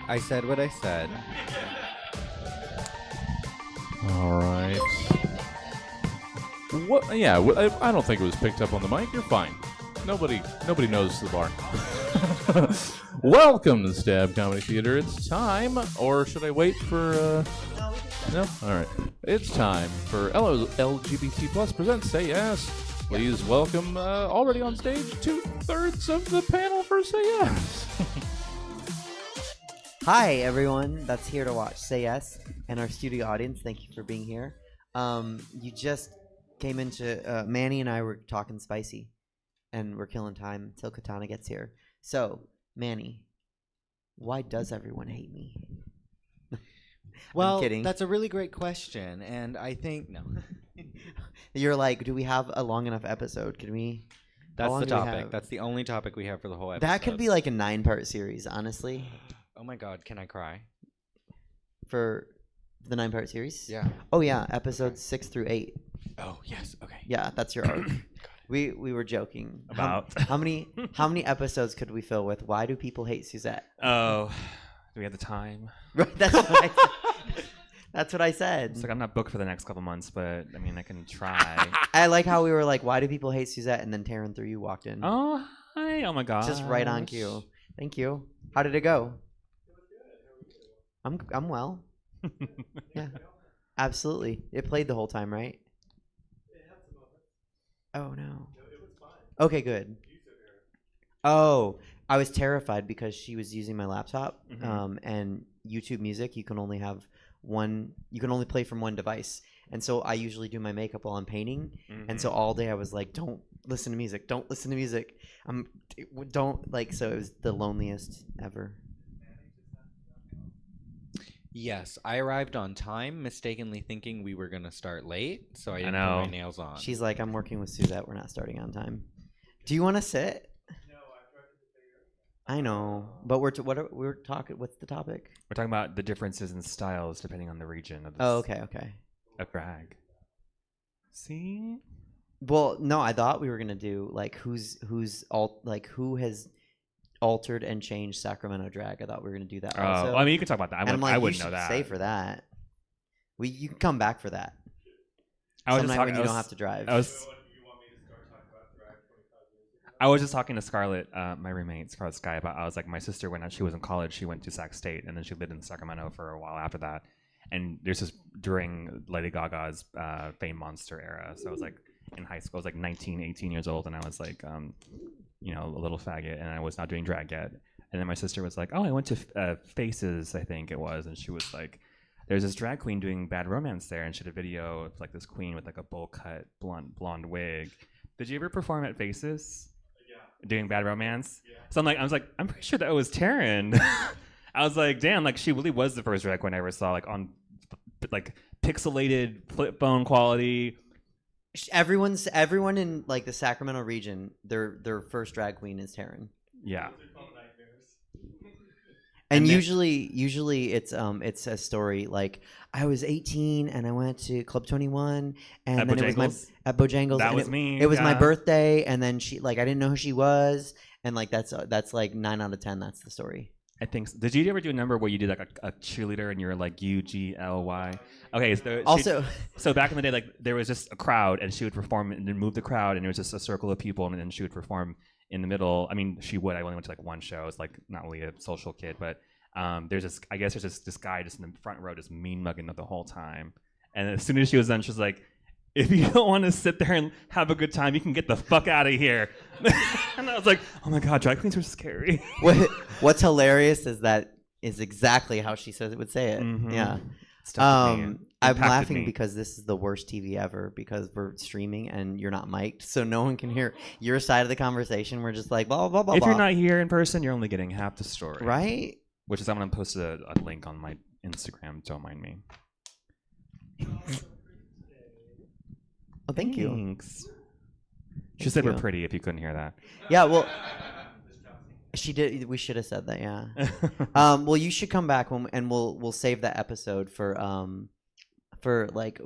I said what I said. All right. What? Yeah, I don't think it was picked up on the mic. You're fine. Nobody knows the bar. Welcome to Stab Comedy Theater. It's time, or should I wait for? No. All right. It's time for LGBT Plus presents Say Yes. Please welcome already on stage 2/3 of the panel for Say Yes. Hi, everyone that's here to watch Say Yes, and our studio audience. Thank you for being here. You just came into Manny and I were talking spicy, and we're killing time till Katana gets here. So, Manny, why does everyone hate me? Well, I'm kidding. That's a really great question, and I think no. You're like, do we have a long enough episode? Can we? That's the topic. That's the only topic we have for the whole episode. That could be like a 9-part series, honestly. Oh my God, can I cry? For the 9-part series? Yeah. Oh yeah, episodes 6 through 8. Oh yes. Okay. Yeah, that's your arc. We were joking. About how many episodes could we fill with why do people hate Suzette? Oh, do we have the time? Right, that's what I said. That's what I said. It's like I'm not booked for the next couple months, but I mean I can try. I like how we were like, why do people hate Suzette? And then Taryn through you walked in. Oh hi! Oh my God! Just right on cue. Thank you. How did it go? I'm well. Yeah, absolutely. It played the whole time, right? Oh no. Okay, good. Oh, I was terrified because she was using my laptop, and YouTube Music. You can only have one. You can only play from one device, and so I usually do my makeup while I'm painting, and so all day I was like, "Don't listen to music. Don't listen to music. Don't like." So it was the loneliest ever. Yes, I arrived on time, mistakenly thinking we were gonna start late, so I didn't put know. my nails on. She's like, I'm working with Suzette. We're not starting on time. Do you want to sit? No, I tried to figure. I know, but we're talking. What's the topic? We're talking about the differences in styles depending on the region of Oh, okay. of drag. See? Well, no, I thought we were gonna do like who has altered and changed Sacramento drag. I thought we were gonna do that. Also. I mean, you can talk about that. I wouldn't know that. Stay for that. You can come back for that. I was Some just night talking. when you don't have to drive. I was just talking to Scarlett, my roommate, Scarlett Sky, about. I was like, my sister, when she was in college, she went to Sac State, and then she lived in Sacramento for a while after that. And there's this during Lady Gaga's Fame Monster era. So I was like in high school. I was like 19, 18 years old, and I was like, a little faggot, and I was not doing drag yet. And then my sister was like, "Oh, I went to Faces, I think it was," and she was like, "There's this drag queen doing Bad Romance there," and she had a video of like this queen with like a bowl cut blonde wig. Did you ever perform at Faces? Yeah. Doing Bad Romance? Yeah. So I was like, I'm pretty sure that was Taryn. I was like, damn, like she really was the first drag queen I ever saw, like on like pixelated flip phone quality. Everyone in like the Sacramento region, their first drag queen is Taryn. Yeah. And usually it's a story like I was 18 and I went to Club 21 and at then Bojangles? it was at Bojangles. That and was me. It was my birthday and then she like I didn't know who she was and like that's like 9 out of 10. That's the story. I think so. Did you ever do a number where you did like a cheerleader and you were like UGLY? Okay, so back in the day, like there was just a crowd and she would perform and then move the crowd and it was just a circle of people and then she would perform in the middle. I mean, she would. I only went to like one show. It's like not really a social kid, but there's this guy just in the front row just mean mugging the whole time. And as soon as she was done, she was like, "If you don't want to sit there and have a good time, you can get the fuck out of here." And I was like, oh my God, drag queens are scary. What's hilarious is exactly how she would say it. Mm-hmm. Yeah. I'm laughing because this is the worst TV ever because we're streaming and you're not mic'd, so no one can hear your side of the conversation. We're just like blah blah blah. If blah. You're not here in person, you're only getting half the story, right? Which is I'm gonna post a link on my Instagram. Don't mind me. Oh, thank you. Thanks. She said we're pretty. If you couldn't hear that. Yeah, well, she did. We should have said that. Yeah. Well, you should come back and we'll save that episode for like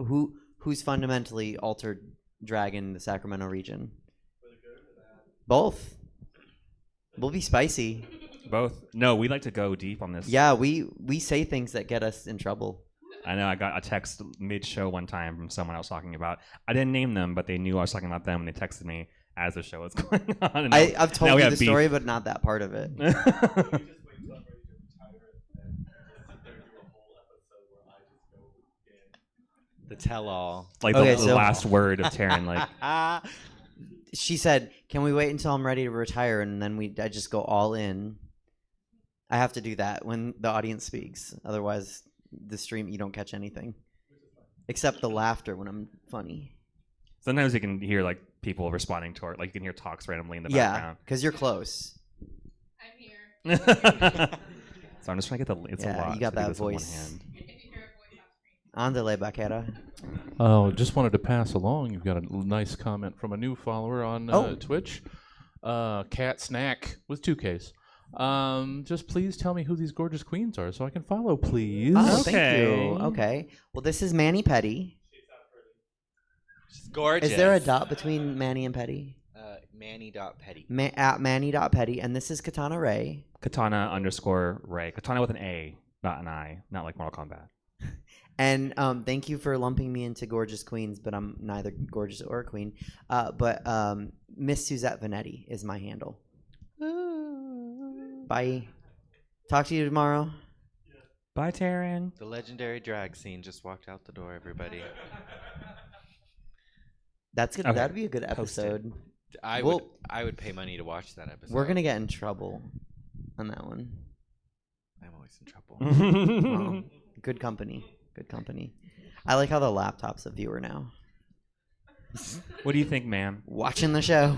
who's fundamentally altered drag in the Sacramento region. Both. We'll be spicy. Both. No, we like to go deep on this. Yeah, we say things that get us in trouble. I know. I got a text mid-show one time from someone I was talking about. I didn't name them, but they knew I was talking about them, and they texted me as the show was going on. And I've told now we you have the story, beef. but not that part of it. The tell-all. Like Okay, the so- last word of Taryn. Like, She said, "Can we wait until I'm ready to retire and then I just go all in?" I have to do that when the audience speaks. Otherwise, the stream you don't catch anything except the laughter when I'm funny. sometimes you can hear like people responding to it. Like you can hear talks randomly in the Yeah, background. because you're close. I'm here. So I'm just trying to get the. It's a Yeah, lot. you got to do that this with one voice. hand. If you hear a voice off screen. Andale, Baquera. Oh, just wanted to pass along. You've got a nice comment from a new follower on Oh. Twitch. Cat Snack with 2Ks. Just please tell me who these gorgeous queens are so I can follow, please. Oh, thank Okay. you. Okay. Well, this is Manny Petty. She's gorgeous. Is there a dot between Manny and Petty? Manny.petty. At Manny.Petty. And this is Katana Ray. Katana_Ray. Katana with an A, not an I. Not like Mortal Kombat. And thank you for lumping me into gorgeous queens, but I'm neither gorgeous or a queen. But Miss Suzette Vanetti is my handle. Bye. Talk to you tomorrow. Bye, Taryn. The legendary drag scene just walked out the door, everybody. That's good. Okay. That'd be a good Post it. episode. I Well- would pay money to watch that episode. We're gonna get in trouble on that one. I'm always in trouble. Well, good company. Good company. I like how the laptop's a viewer now. What do you think, ma'am? Watching the show.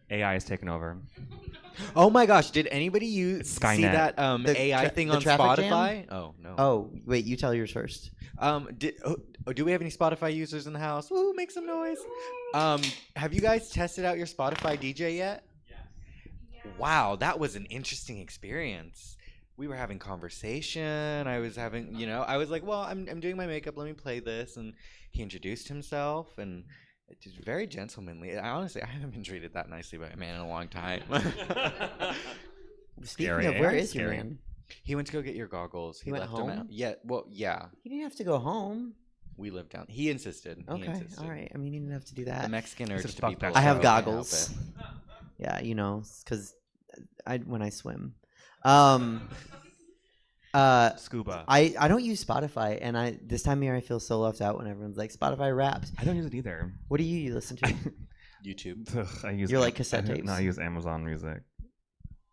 AI is taking over. Oh my gosh! Did anybody see Skynet. that The AI tra- thing the on traffic jam? Spotify? Oh no. Oh, wait, you tell yours first. Do we have any Spotify users in the house? Woo, make some noise. Have you guys tested out your Spotify DJ yet? Yes. Wow, that was an interesting experience. We were having conversation. I was having, I was like, well, I'm doing my makeup. Let me play this. And he introduced himself and it was very gentlemanly. Honestly, I haven't been treated that nicely by a man in a long time. Speaking Scary. of, where AI is your scary. man? He went to go get your goggles. He went left them home? out. Yeah, well, yeah. He didn't have to go home. We lived down. He insisted. He Okay, insisted. all right. I mean, he didn't have to do The that. Mexican He urge said, to "Fuck be that polite, I have can't help goggles. it. Yeah, because when I swim. Scuba. I don't use Spotify, and this time of year I feel so left out when everyone's like Spotify Wraps. I don't use it either. What do you listen to? YouTube. Ugh, I use. You're like cassette No, tapes? I use Amazon Music.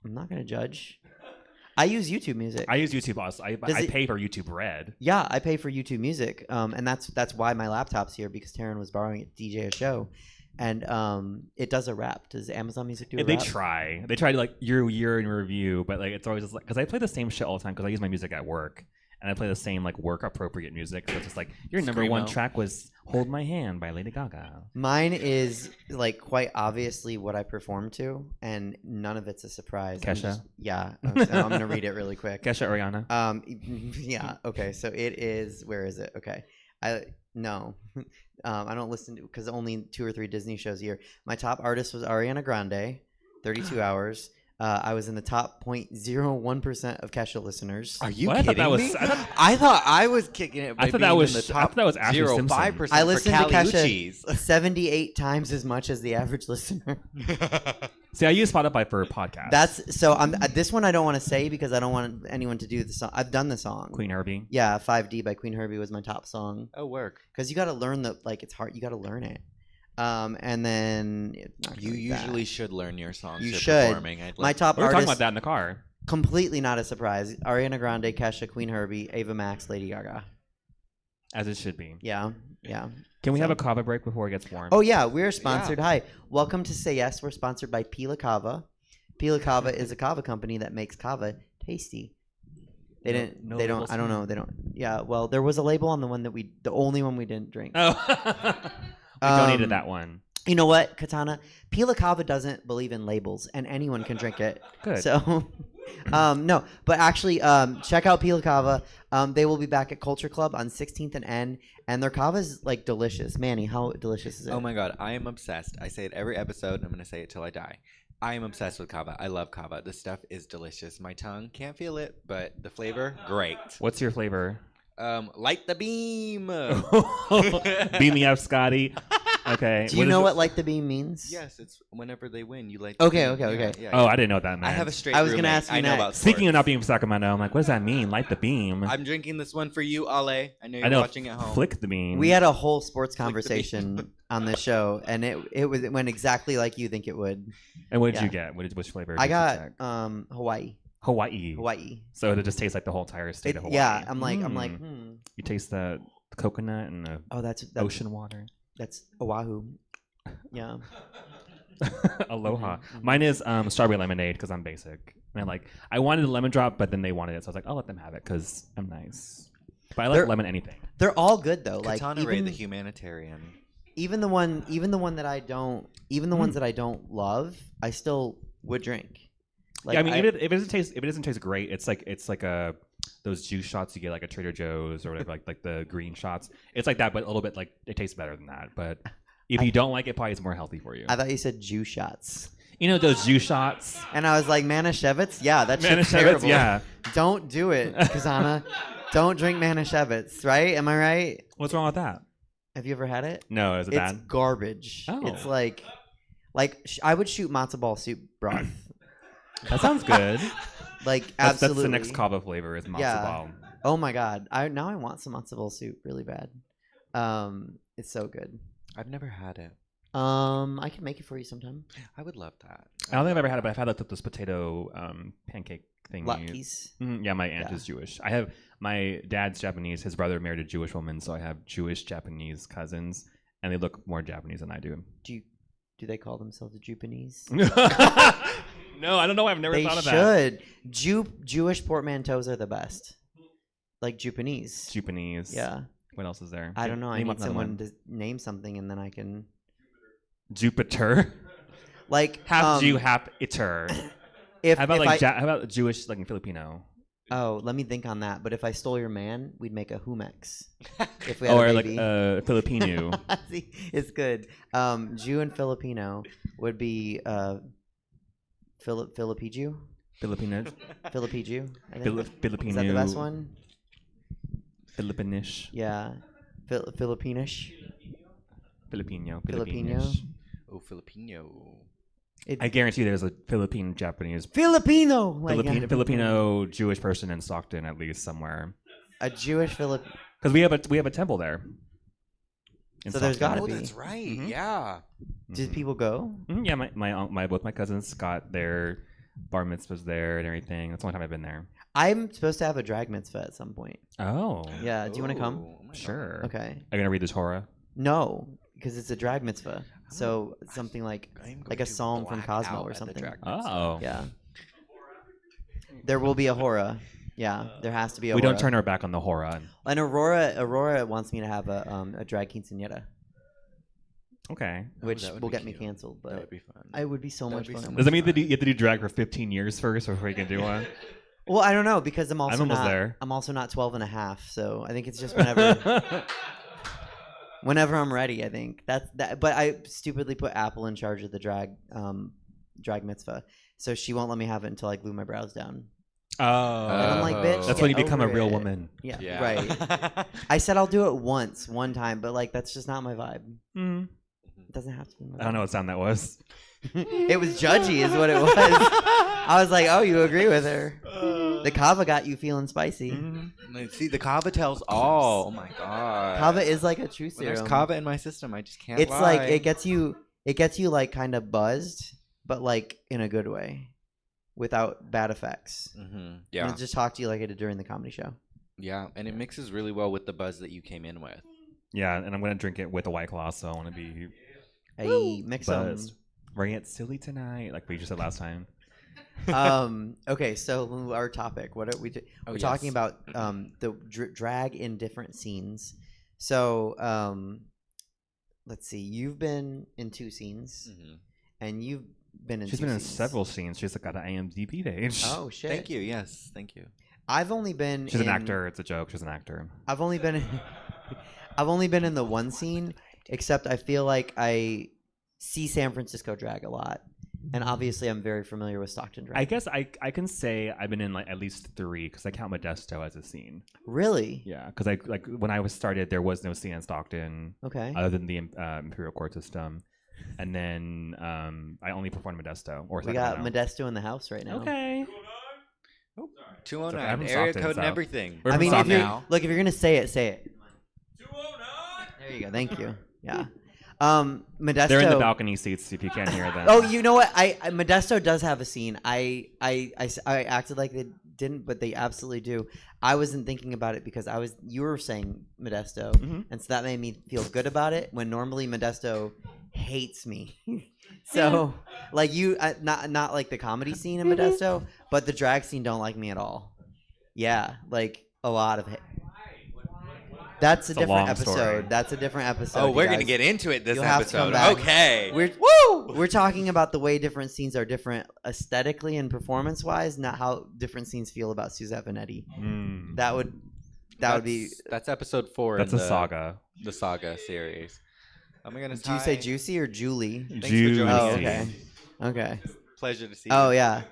I'm not gonna judge. I use YouTube Music. I use YouTube also. I Does it- pay for YouTube Red. Yeah, I pay for YouTube Music, and that's why my laptop's here because Taryn was borrowing it to DJ a show, and it does a rap. Does Amazon Music do a They rap? try. They try to like year in review, but like it's always just like because I play the same shit all the time because I use my music at work and I play the same like work appropriate music. So it's just like your number one Screamo. track was "Hold My Hand" by Lady Gaga. Mine is like quite obviously what I perform to, and none of it's a surprise. I'm Kesha? just- yeah, I'm gonna read it really quick. Kesha Ariana. Yeah. Okay. So it is. Where is it? Okay. I don't listen to because only 2 or 3 Disney shows a year. My top artist was Ariana Grande, 32 hours. I was in the top 0.01% of Kesha listeners. Are you What? I thought kidding that was- me? I thought- I thought I was kicking it. By I thought being that was- in the I top thought that was Ashley Simpson. 0.5% I for listened to Kesha Caliucci's. 78 times as much as the average listener. See, I use Spotify for podcasts. That's so. This one I don't want to say because I don't want anyone to do the song. I've done the song. Queen Herbie. Yeah, 5D by Queen Herbie was my top song Oh, work. because you got to learn it's hard. You got to learn it. And then You usually should learn your songs. You you're should. Performing. I'd my like- top We were artist. talking about that in the car. Completely not a surprise. Ariana Grande, Kesha, Queen Herbie, Ava Max, Lady Gaga. As it should be. Yeah. Can we So- have a kava break before it gets warm? Oh yeah, we're sponsored. Hi, welcome to Say Yes. We're sponsored by Pila Cava. Pila Cava is a kava company that makes kava tasty. They didn't. no they labels don't. I don't here? know. They don't. Yeah. Well, there was a label on the one that the only one we didn't drink. Oh. We donated Um, that one. You know what, Katana? Pila Cava doesn't believe in labels, and anyone can drink it. Good. So, no, but actually, check out Pila Cava. They will be back at Culture Club on 16th and N, And their kava's like delicious. Manny, how delicious is it? Oh my god, I am obsessed. I say it every episode, and I'm gonna say it till I die. I am obsessed with kava. I love kava. This stuff is delicious. My tongue can't feel it, but the flavor, great. What's your flavor? Light the beam. Beam me up, Scotty. Okay. Do you know what like the beam means? Yes, it's whenever they win, you light. The Okay, beam. okay, okay. Yeah, Oh, yeah. I didn't know what that meant. I have a straight. I was gonna roommate. ask you I know next. about. Speaking of sports. not being from Sacramento, I'm like, what does that mean? Light the beam. I'm drinking this one for you, Ale. I know you're I know. watching at home. Flick the beam. We had a whole sports Flick the beam. conversation on this show, and it went exactly like you think it would. And what did yeah. you get? Which flavor? I did you got check? Hawaii. Hawaii. So it just tastes like the whole entire state of Hawaii. Yeah, I'm like, Mm. You taste the coconut and the oh, that's ocean water. That's Oahu. Yeah. Aloha. Mhm. Mine is strawberry lemonade because I'm basic. And I wanted a lemon drop, but then they wanted it, so I was like, I'll let them have it because I'm nice. But I like They're- lemon anything. They're all good though. Like Katana Ray, even, the humanitarian. even the one that I don't, even the ones that I don't love, I still would drink. Like, yeah, I mean, if it doesn't taste great, it's like a those juice shots you get like at Trader Joe's or whatever, like the green shots. It's like that, but a little bit like it tastes better than that. But if you don't like it, probably it's more healthy for you. I thought you said Jew shots, You know those juice shots? and I was like, Manischewitz? Yeah, that's Manischewitz, terrible. yeah. Don't do it, Kazana. Don't drink Manischewitz, right? Am I right? What's wrong with that? Have you ever had it? No, is it It's bad? garbage. Oh. It's like I would shoot matzo ball soup broth. That sounds good. Like That's absolutely. the next kava flavor is matzo Yeah. ball. Oh my god! I want some matzo ball soup really bad. It's so good. I've never had it. I can make it for you sometime. I would love that. I don't think I've ever had it, but I've had those potato pancake thing. Latkes. Yeah, my aunt Yeah. is Jewish. I have my dad's Japanese. His brother married a Jewish woman, so I have Jewish Japanese cousins, and they look more Japanese than I do. Do they call themselves Japanese? No, I don't know. I've never They thought of that. should. Jewish portmanteaus are the best. Like Japanese. Japanese. Yeah. What else is there? I don't know. I Name need another someone one. to name something, and then I can Jupiter. like Half Jew, half iter. If How about if I, how about Jewish like in Filipino? oh, let me think on that. But if I stole your man, we'd make a humex. If we had Or a like baby. Filipino. See, it's good. Jew and Filipino would be Filipiju. Filipino. Filipiju. I think. Filipino. Is that the best one? Filipinish. Yeah. Filipinish. Filipino. Filipino. Filipinish. Oh, Filipino. I guarantee there's a Philippine Japanese Filipino. Like, Filipino Jewish person in Stockton at least somewhere. A Jewish Filip. Because we have a temple there. in So there's Stockton. gotta Oh, be. that's right. Mhm. Yeah. Did people go? Yeah, my both my cousins got their bar mitzvahs there and everything. That's the only time I've been there. I'm supposed to have a drag mitzvah at some point. Oh, Yeah. Do you want to come? Oh, my sure. God. Okay. Are you gonna read the Torah? No, because it's a drag mitzvah. So something like I'm like going a to psalm from black Cosmo out or at the something. drag mitzvah. Oh, Yeah. There will be a hora. Yeah, there has to be a We hora. don't turn our back on the Hora. And Aurora wants me to have a drag quinceañera, Okay. which that would will be get me cute. canceled, That would but be fun. it would be so That would much be fun. so Does that mean that you have to do drag for 15 years first before you can do one? Well, I don't know because I'm also almost not. there. I'm also not 12 and a half, so I think it's just whenever I'm ready. I think that's that. But I stupidly put Apple in charge of the drag mitzvah, so she won't let me have it until I glue my brows down. Oh, And I'm like, bitch, that's get when you become a over real it. woman. Yeah, Yeah. right. I said I'll do it one time, but like that's just not my vibe. Mm. It doesn't have to be. My I don't know what sound that was. It was judgy, is what it was. I was like, oh, you agree with her? The kava got you feeling spicy. See, the kava tells all. Oh my god. Kava is like a true When serum. there's kava in my system, I just can't. It's lie. like it gets you like kind of buzzed, but like in a good way, without bad effects. Mm-hmm. And Yeah, it just talk to you like I did during the comedy show. yeah, and it mixes really well with the buzz that you came in with. Yeah, and I'm gonna drink it with a White Claw, so I want to be Hey, mix them. buzzed. We're gonna get silly tonight, like we just said last time. Okay, so our topic. What are we? Oh, We're yes. talking about the drag in different scenes. So let's see. You've been in 2 scenes, Mm-hmm. and you've been in. She's 2 been in scenes. several scenes. She's got an IMDb page. Oh shit! Thank you. Yes, thank you. I've only been. She's an in- actor. It's a joke. She's an actor. I've only been. I've only been in the one scene, except I feel like I see San Francisco drag a lot, and obviously I'm very familiar with Stockton drag. I guess I can say I've been in like at least 3 because I count Modesto as a scene. Really? Yeah, because I like when I was started, there was no scene in Stockton Okay. other than the Imperial Court system, and then I only performed Modesto or We got Sacramento. Modesto in the house right now. Okay. 209. I'm Area Stockton, code and so- everything. We're I from mean, if Stockton. you're look, if you're gonna say it, say it. 209. There you go. Thank you. Yeah. Modesto. They're in the balcony seats if you can't hear them. Oh, you know what? I Modesto does have a scene. I acted like they didn't, but they absolutely do. I wasn't thinking about it because you were saying Modesto, Mhm. and so that made me feel good about it. When normally Modesto hates me. So like not like the comedy scene in Modesto, but the drag scene don't like me at all. Yeah, like a lot of it. That's a It's a different long episode. story. That's a different episode. Oh, you we're gonna guys. get into it this You'll have to come episode. back. Okay. We're talking about the way different scenes are different aesthetically and performance wise, not how different scenes feel about Suzette Vanetti. Mm. That would be. That's episode 4. That's in a saga. The saga series. Oh my goodness. Do you say hi. Juicy or Julie? Thanks for joining Oh, us. okay. Okay. Pleasure to see Oh you. yeah.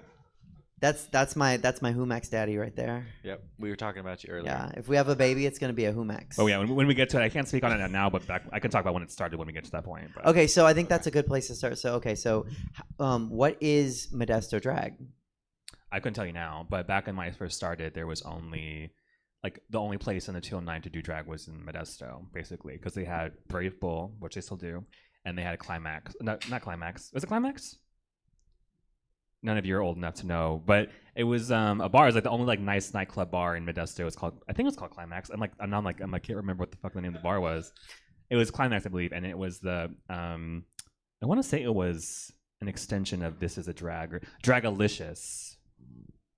That's my Humax daddy right there. Yep. We were talking about you earlier. Yeah. If we have a baby, it's gonna be a Humax. Oh yeah, when we get to it, I can't speak on it now, but I can talk about when it started when we get to that point. But. Okay, so I think that's a good place to start. So what is Modesto drag? I couldn't tell you now, but back when I first started, there was only like the only place in the 209 to do drag was in Modesto, basically, because they had Brave Bull, which they still do, and they had Climax. No, not Climax. Was it Climax? None of you are old enough to know, but it was a bar. It was like the only like nice nightclub bar in Modesto. It's called, I think it was called Climax. I'm like, I can't remember what the fuck the name of the bar was. It was Climax, I believe, and it was the I want to say it was an extension of This Is a Drag or Dragalicious,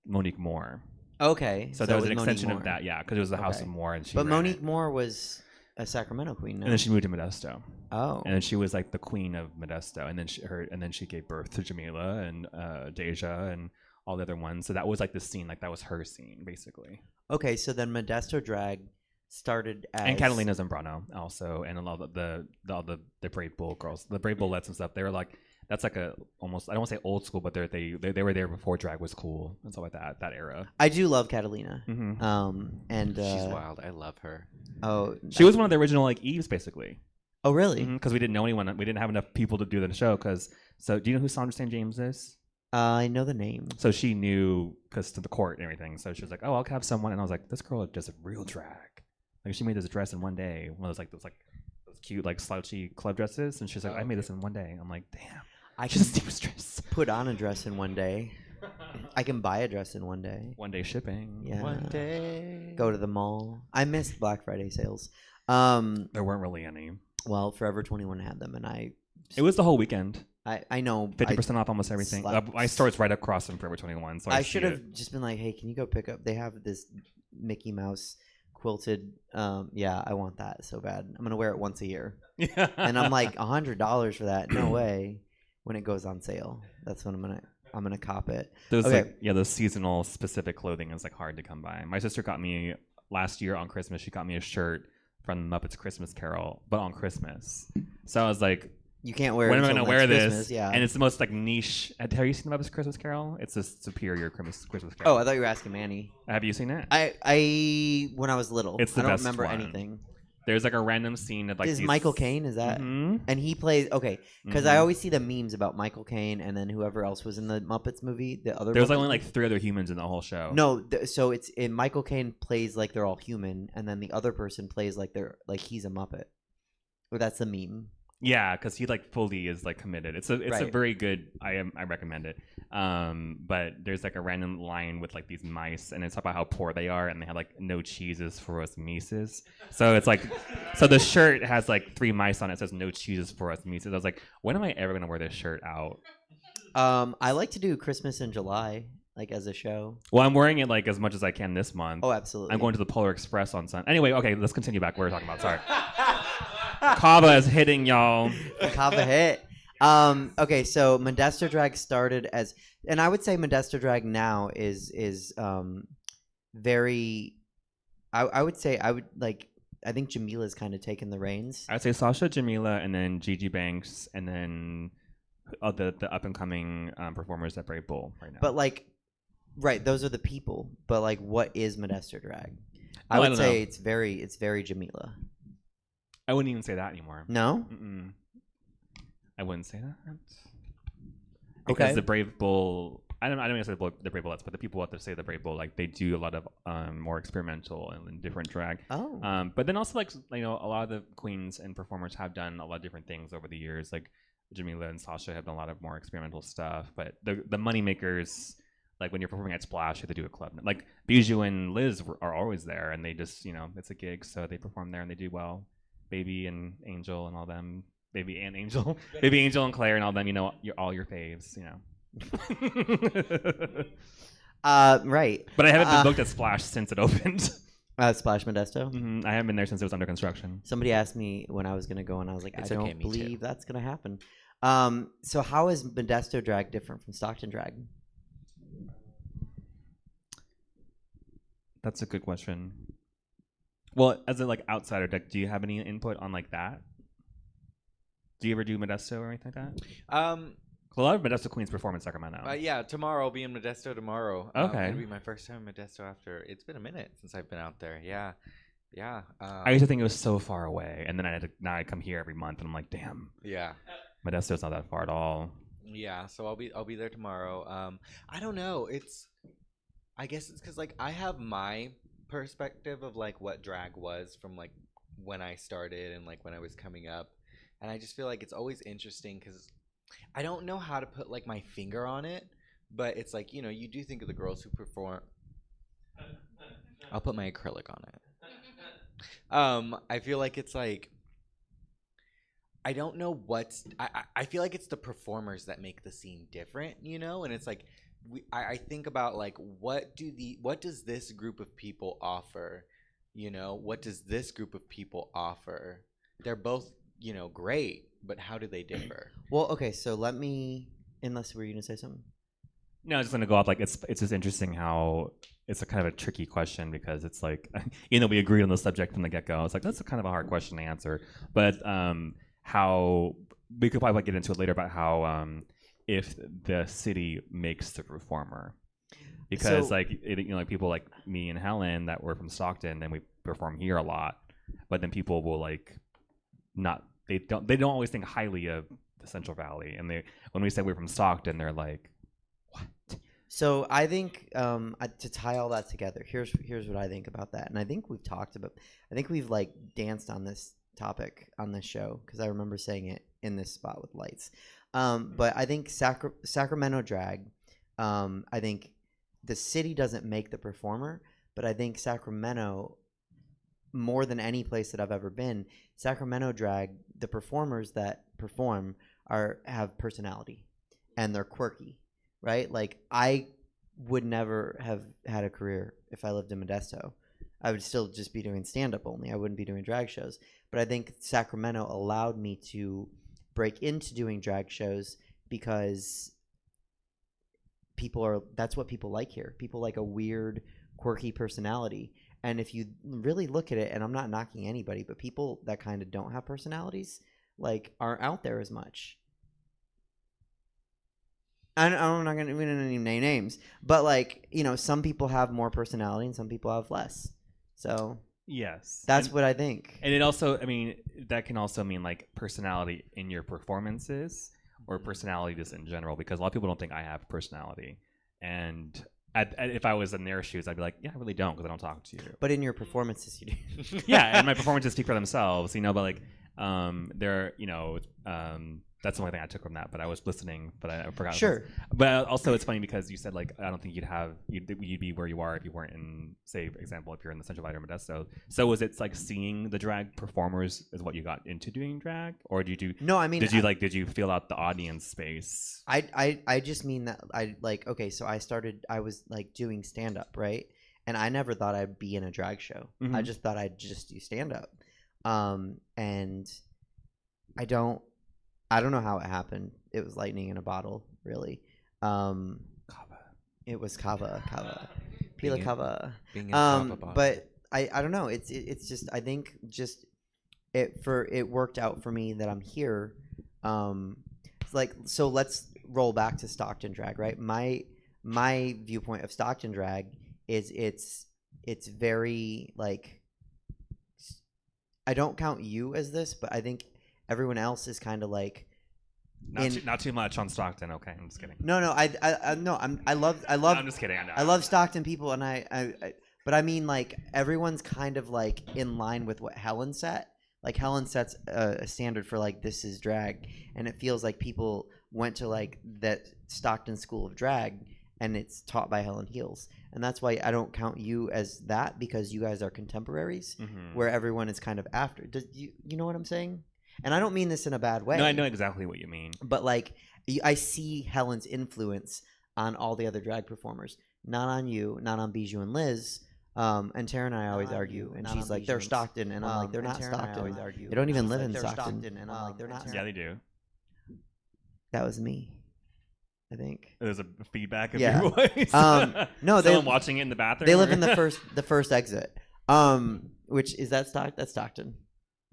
Monique Moore. Okay. So there was an with extension Monique of Moore. that, yeah, because it was the House Okay. of Moore, and she. But ran Monique it. Moore was a Sacramento queen. No? And then she moved to Modesto, Oh. and then she was like the queen of Modesto, and then she gave birth to Jamila and Deja and all the other ones. So that was like the scene, like that was her scene, basically. Okay, so then Modesto drag started as And Catalina Zambrano also, and a lot of the Brave Bull girls, the Brave Bullettes and stuff. They were like, that's like a almost, I don't want to say old school, but they were there before drag was cool and stuff like that era. I do love Catalina. Mm-hmm. And She's wild. I love her. oh, She was one of the original like Eves, basically, oh really? because we didn't know anyone. We didn't have enough people to do the show. So do you know who Sandra St. James is? I know the name. So she knew because to the court and everything. So she was like, "Oh, I'll have someone," and I was like, "This girl does a real drag. Like she made this dress in one day. One of those cute like slouchy club dresses." And she's like, "I made this in one day." I'm like, "Damn, I she's can a seamstress." put on a dress in one day. I can buy a dress in one day. One day shipping. Yeah. One day. Go to the mall. I missed Black Friday sales. There weren't really any. Well, Forever 21 had them, and It was the whole weekend. I know 50% off almost everything. slept. My store's right across from Forever 21, so I I see should it. have just been like, hey, can you go pick up? They have this Mickey Mouse quilted. Yeah, I want that so bad. I'm gonna wear it once a year, Yeah. and I'm like $100 for that. No way. When it goes on sale, that's when I'm gonna cop it. Those Okay. the seasonal specific clothing is like hard to come by. My sister got me last year on Christmas. She got me a shirt from Muppets Christmas Carol, but on Christmas. So I was like, You can't wear. when it am I until gonna wear next this? Christmas, Yeah. And it's the most like niche. Have you seen the Muppets Christmas Carol? It's a superior Christmas Carol. Oh, I thought you were asking Manny. Have you seen it? I when I was little, It's the I don't best remember one. anything. There's like a random scene of like Is these- Michael Caine? Is that? Mhm. And he plays okay because I Mhm. always see the memes about Michael Caine and then whoever else was in the Muppets movie. The other There was Muppets only movie. like 3 other humans in the whole show. No, so it's in Michael Caine plays like they're all human, and then the other person plays like he's a Muppet. Or that's the meme. Yeah, because he like fully is like committed. It's a Right. very good. I recommend it. But there's like a random line with like these mice, and it's about how poor they are, and they have like no cheeses for us Mises. So it's like, so the shirt has like 3 mice on it. It says no cheeses for us Mises. I was like, when am I ever gonna wear this shirt out? I like to do Christmas in July, like as a show. Well, I'm wearing it like as much as I can this month. Oh, absolutely. I'm going to the Polar Express on Sunday. Anyway, okay, let's continue back. What we're talking about. Sorry. Kava is hitting y'all. Kava hit. Okay, so Modesto drag started as, and I would say Modesto drag now is very. I would say I would like I think Jamila's kind of taken the reins. I'd say Sasha, Jamila, and then Gigi Banks, and then the up and coming performers at Brave Bull right now. But like, right, those are the people. But like, what is Modesto drag? I Oh, I would don't say know. it's very Jamila. I wouldn't even say that anymore. No. Mm-mm. I wouldn't say that. Because Okay. the Brave Bull, I don't even say the Brave Bullettes, but the people out there say the Brave Bull, like they do a lot of more experimental and different drag. Oh. But then also like a lot of the queens and performers have done a lot of different things over the years. Like Jamila and Sasha have done a lot of more experimental stuff. But the money makers, like when you're performing at Splash, you have to do a club. Like Bijou and Liz are always there, and they just it's a gig, so they perform there and they do well. Baby and Angel and all them. Baby and Angel, Baby Angel and Claire and all them, all your faves, Right. But I haven't been booked at Splash since it opened. Splash Modesto. I haven't been there since it was under construction. Somebody asked me when I was gonna go, and I was like, It's I okay, don't me too. believe that's gonna happen. So how is Modesto drag different from Stockton drag? That's a good question. Well, as a like outsider, do you have any input on like that? Do you ever do Modesto or anything like that? 'Cause a lot of Modesto queens perform in Sacramento. Yeah, tomorrow I'll be in Modesto tomorrow. Okay. It'll be my first time in Modesto after it's been a minute since I've been out there. Yeah. I used to think it was so far away, and then now I come here every month, and I'm like, damn, Yeah. Modesto's not that far at all. Yeah, so I'll be there tomorrow. I don't know. I guess it's because like I have my perspective of like what drag was from like when I started and like when I was coming up, and I just feel like it's always interesting because I don't know how to put like my finger on it, but it's like you do think of the girls who perform. I'll put my acrylic on it. I feel like it's like I don't know I feel like it's the performers that make the scene different, and it's like I think about like what does this group of people offer, what does this group of people offer? They're both great, but how do they differ? Well, okay, so unless were you gonna say something? No, I was just gonna go off like it's just interesting how it's a kind of a tricky question because it's like we agreed on the subject from the get go. It's like that's a kind of a hard question to answer, but how we could probably get into it later about how if the city makes the performer, because So- like like people like me and Helen that were from Stockton and we perform here a lot, but then people will like not they don't always think highly of the Central Valley, and when we say we're from Stockton, they're like. So I think to tie all that together, here's what I think about that, and I think we've like danced on this topic on this show because I remember saying it in this spot with lights. But I think Sacramento drag, I think the city doesn't make the performer, but I think Sacramento, more than any place that I've ever been, Sacramento drag, the performers that perform have personality, and they're quirky. Right? Like, I would never have had a career if I lived in Modesto. I would still just be doing stand-up only. I wouldn't be doing drag shows. But I think Sacramento allowed me to break into doing drag shows because that's what people like here. People like a weird, quirky personality. And if you really look at it, and I'm not knocking anybody, but people that kind of don't have personalities, like, aren't out there as much. I'm not going to name names, but like, some people have more personality and some people have less. So Yes. that's what I think. And it also, that can also mean like personality in your performances or personality just in general, because a lot of people don't think I have personality. And if I was in their shoes, I'd be like, yeah, I really don't because I don't talk to you. But in your performances, you do. Yeah, and my performances speak for themselves, but like, that's the only thing I took from that. But I was listening, but I forgot. Sure. But also, it's funny because you said like I don't think you'd be where you are if you weren't in, say, for example, if you're in the Central Valley or Modesto. So was it like seeing the drag performers is what you got into doing drag, or did you? No, I mean, did you feel out the audience space? I just mean that okay, so I was like doing stand up, right? And I never thought I'd be in a drag show. Mhm. I just thought I'd just do stand up. And I don't know how it happened. It was lightning in a bottle, really. Kava. It was kava. Pila Being in- kava. Being in a Kava bottle. But I don't know. It's just I think just it worked out for me that I'm here. Like so let's roll back to Stockton drag, right? My viewpoint of Stockton drag is it's very like I don't count you as this, but I think everyone else is kind of like Not too much on Stockton. Okay, I'm just kidding. no no I love No, I'm just kidding. I love Stockton people, and but I mean, like, everyone's kind of like in line with what Helen set. Like, Helen sets a standard for like this is drag, and it feels like people went to like that Stockton School of Drag, and it's taught by Helen Heels, and that's why I don't count you as that, because you guys are contemporaries, where everyone is kind of after. Does you know what I'm saying? And I don't mean this in a bad way. No, I know exactly what you mean. But like, I see Helen's influence on all the other drag performers, not on you, not on Bijou and Liz. And Tara and I always argue, and she's like, "They're Stockton," and I'm like, "They're not Stockton. They don't even live in Stockton." And I'm like, "They're not." Yeah, they do. That was me, I think. There's a feedback of Yeah. your voice. No, someone watching it in the bathroom. They live in the first exit. Which is that That's Stockton,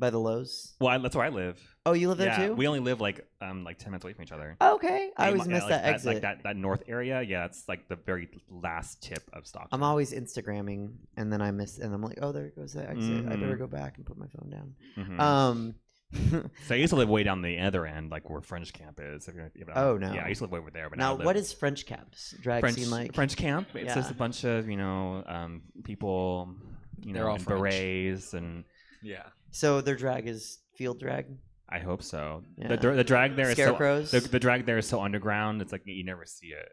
by the Lowe's. Well, that's where I live. Oh, you live there Yeah, too? we only live like 10 minutes away from each other. Okay, I always Yeah, miss like that exit. Like that north area. Yeah, it's like the very last tip of Stockton. I'm always Instagramming, and then I miss, and I'm like, oh, there goes that exit. I better go back and put my phone down. So I used to live way down the other end, like where French Camp is. Oh, no. Yeah, I used to live over there. But now, I live what is French Caps drag scene like? French Camp? It's Yeah. just a bunch of people, They're all in French. berets, and Yeah. So their drag is field drag. I hope so. Yeah. The drag there is Scarecrows? so the drag there is so underground. It's like you never see it.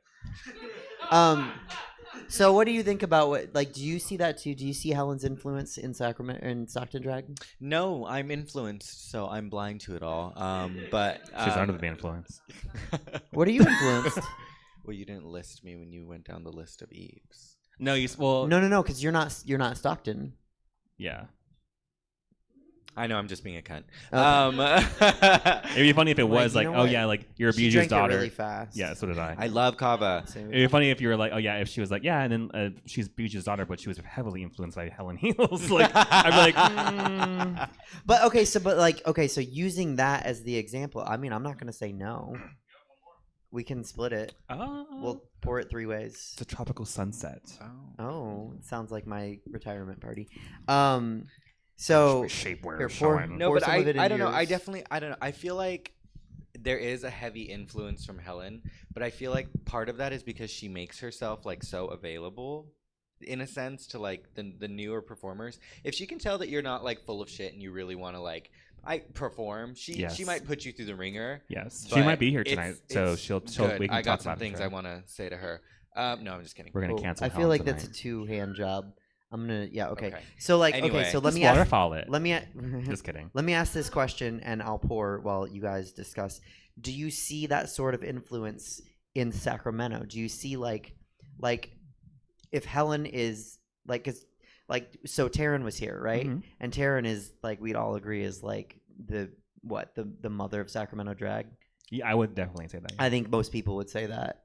So what do you think about what? Like, do you see that too? Do you see Helen's influence in Stockton drag? No, I'm influenced, so I'm blind to it all. But She's under the influence. What are you influenced? Well, you didn't list me when you went down the list of Eves. No, No, because you're not Stockton. Yeah. I know, I'm just being a cunt. Okay. It'd be funny if it Like, was you like, know oh what? yeah, like you're She Bijou's drank it daughter. really fast. Yeah, so did I. I love Kava. Same. It'd be funny if you were like, oh yeah, if she was like, yeah, and then she's Bijou's daughter, but she was heavily influenced by Helen Heels. Like, I'd be like, But so using that as the example, I mean, I'm not gonna say no. We can split it. oh, We'll pour it 3 ways. it's a tropical sunset. Oh, it sounds like my retirement party. So Shapewear here, pour- showing. No, Pour but some of it I in don't know. I yours. definitely, I don't know. I feel like there is a heavy influence from Helen, but I feel like part of that is because she makes herself like so available, in a sense, to like the newer performers. If she can tell that you're not like full of shit and you really want to like perform, she Yes. might put you through the ringer. Yes, she but might be here it's- tonight, so it's she'll good. we can I talk got some about things it. I want to say to her. No, I'm just kidding. We're gonna Cool. cancel. I feel Helen like that's a tonight. 2-hand job. I'm gonna okay. Okay. So like Anyway. so let Just me ask waterfall it. let me Just kidding. let me ask this question, and I'll pour while you guys discuss. Do you see that sort of influence in Sacramento? Do you see like if Helen is like, 'cause, like, so Taryn was here, right? Mhm. And Taryn is like, we'd all agree is like the mother of Sacramento drag. Yeah, I would definitely say that. I think most people would say that.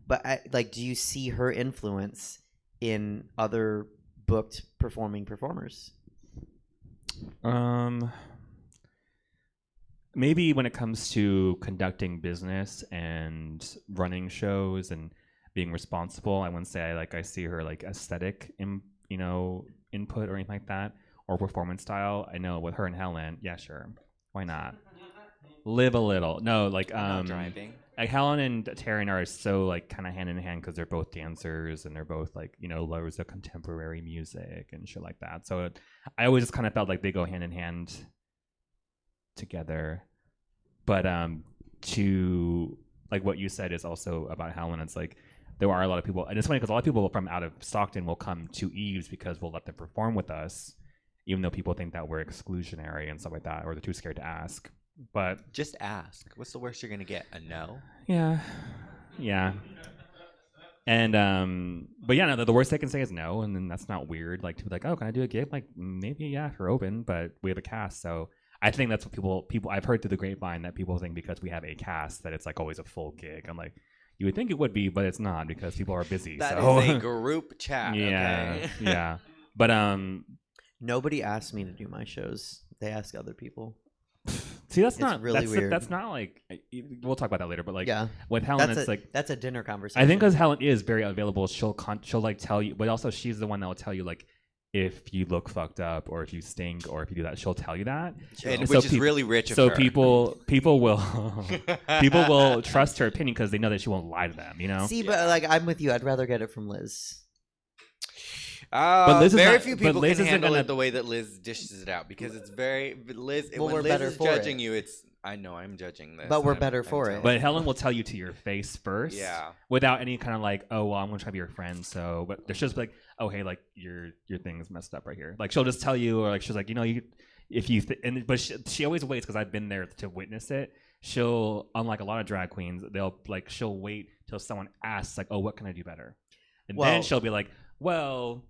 But do you see her influence in other booked performing performers? Maybe when it comes to conducting business and running shows and being responsible, I wouldn't say I see her like aesthetic input or anything like that, or performance style. I know with her and Helen, yeah, sure, why not? Live a little. No, Not driving. like Helen and Taryn are so like kind of hand in hand because they're both dancers and they're both like lovers of contemporary music and shit like that. So I always just kind of felt like they go hand in hand together. But to like what you said is also about Helen. It's like there are a lot of people, and it's funny because a lot of people from out of Stockton will come to Eve's because we'll let them perform with us, even though people think that we're exclusionary and stuff like that, or they're too scared to ask. But Just ask. What's the worst you're gonna get? A no. yeah. And but yeah, no, the worst they can say is no, and then that's not weird. Like to be like, oh, can I do a gig? Like maybe yeah, if you're open, but we have a cast, so I think that's what people I've heard through the grapevine that people think because we have a cast that it's like always a full gig. I'm like, you would think it would be, but it's not because people are busy. That so. is a group chat. Yeah, Okay? yeah. But Nobody asked me to do my shows. They ask other people. see, that's It's not really weird. That's not like we'll talk about that later. But like Yeah, with Helen, that's it's like that's a dinner conversation. I think because Helen is very available, she'll like tell you, but also she's the one that will tell you like if you look fucked up or if you stink or if you do that, she'll tell you that. And, So which is peop- really rich of So her. people will trust her opinion because they know that she won't lie to them. You know. See, but like I'm with you. I'd rather get it from Liz. But Liz is very not- few but people Liz can isn't handle gonna- it the way that Liz dishes it out because it's very Liz. Well, when we're Liz better is for judging it. you, it's I know I'm judging this, But we're I'm- better I'm for it. telling But you. Helen will tell you to your face first, Yeah. without any kind of like, oh well, I'm gonna try to be your friend. So, but there's just like, oh hey, like your thing's messed up right here. Like she'll just tell you, or like she's like, but she always waits because I've been there to witness it. She'll, unlike a lot of drag queens, she'll wait till someone asks like, oh, what can I do better, and Well- then she'll be like, well.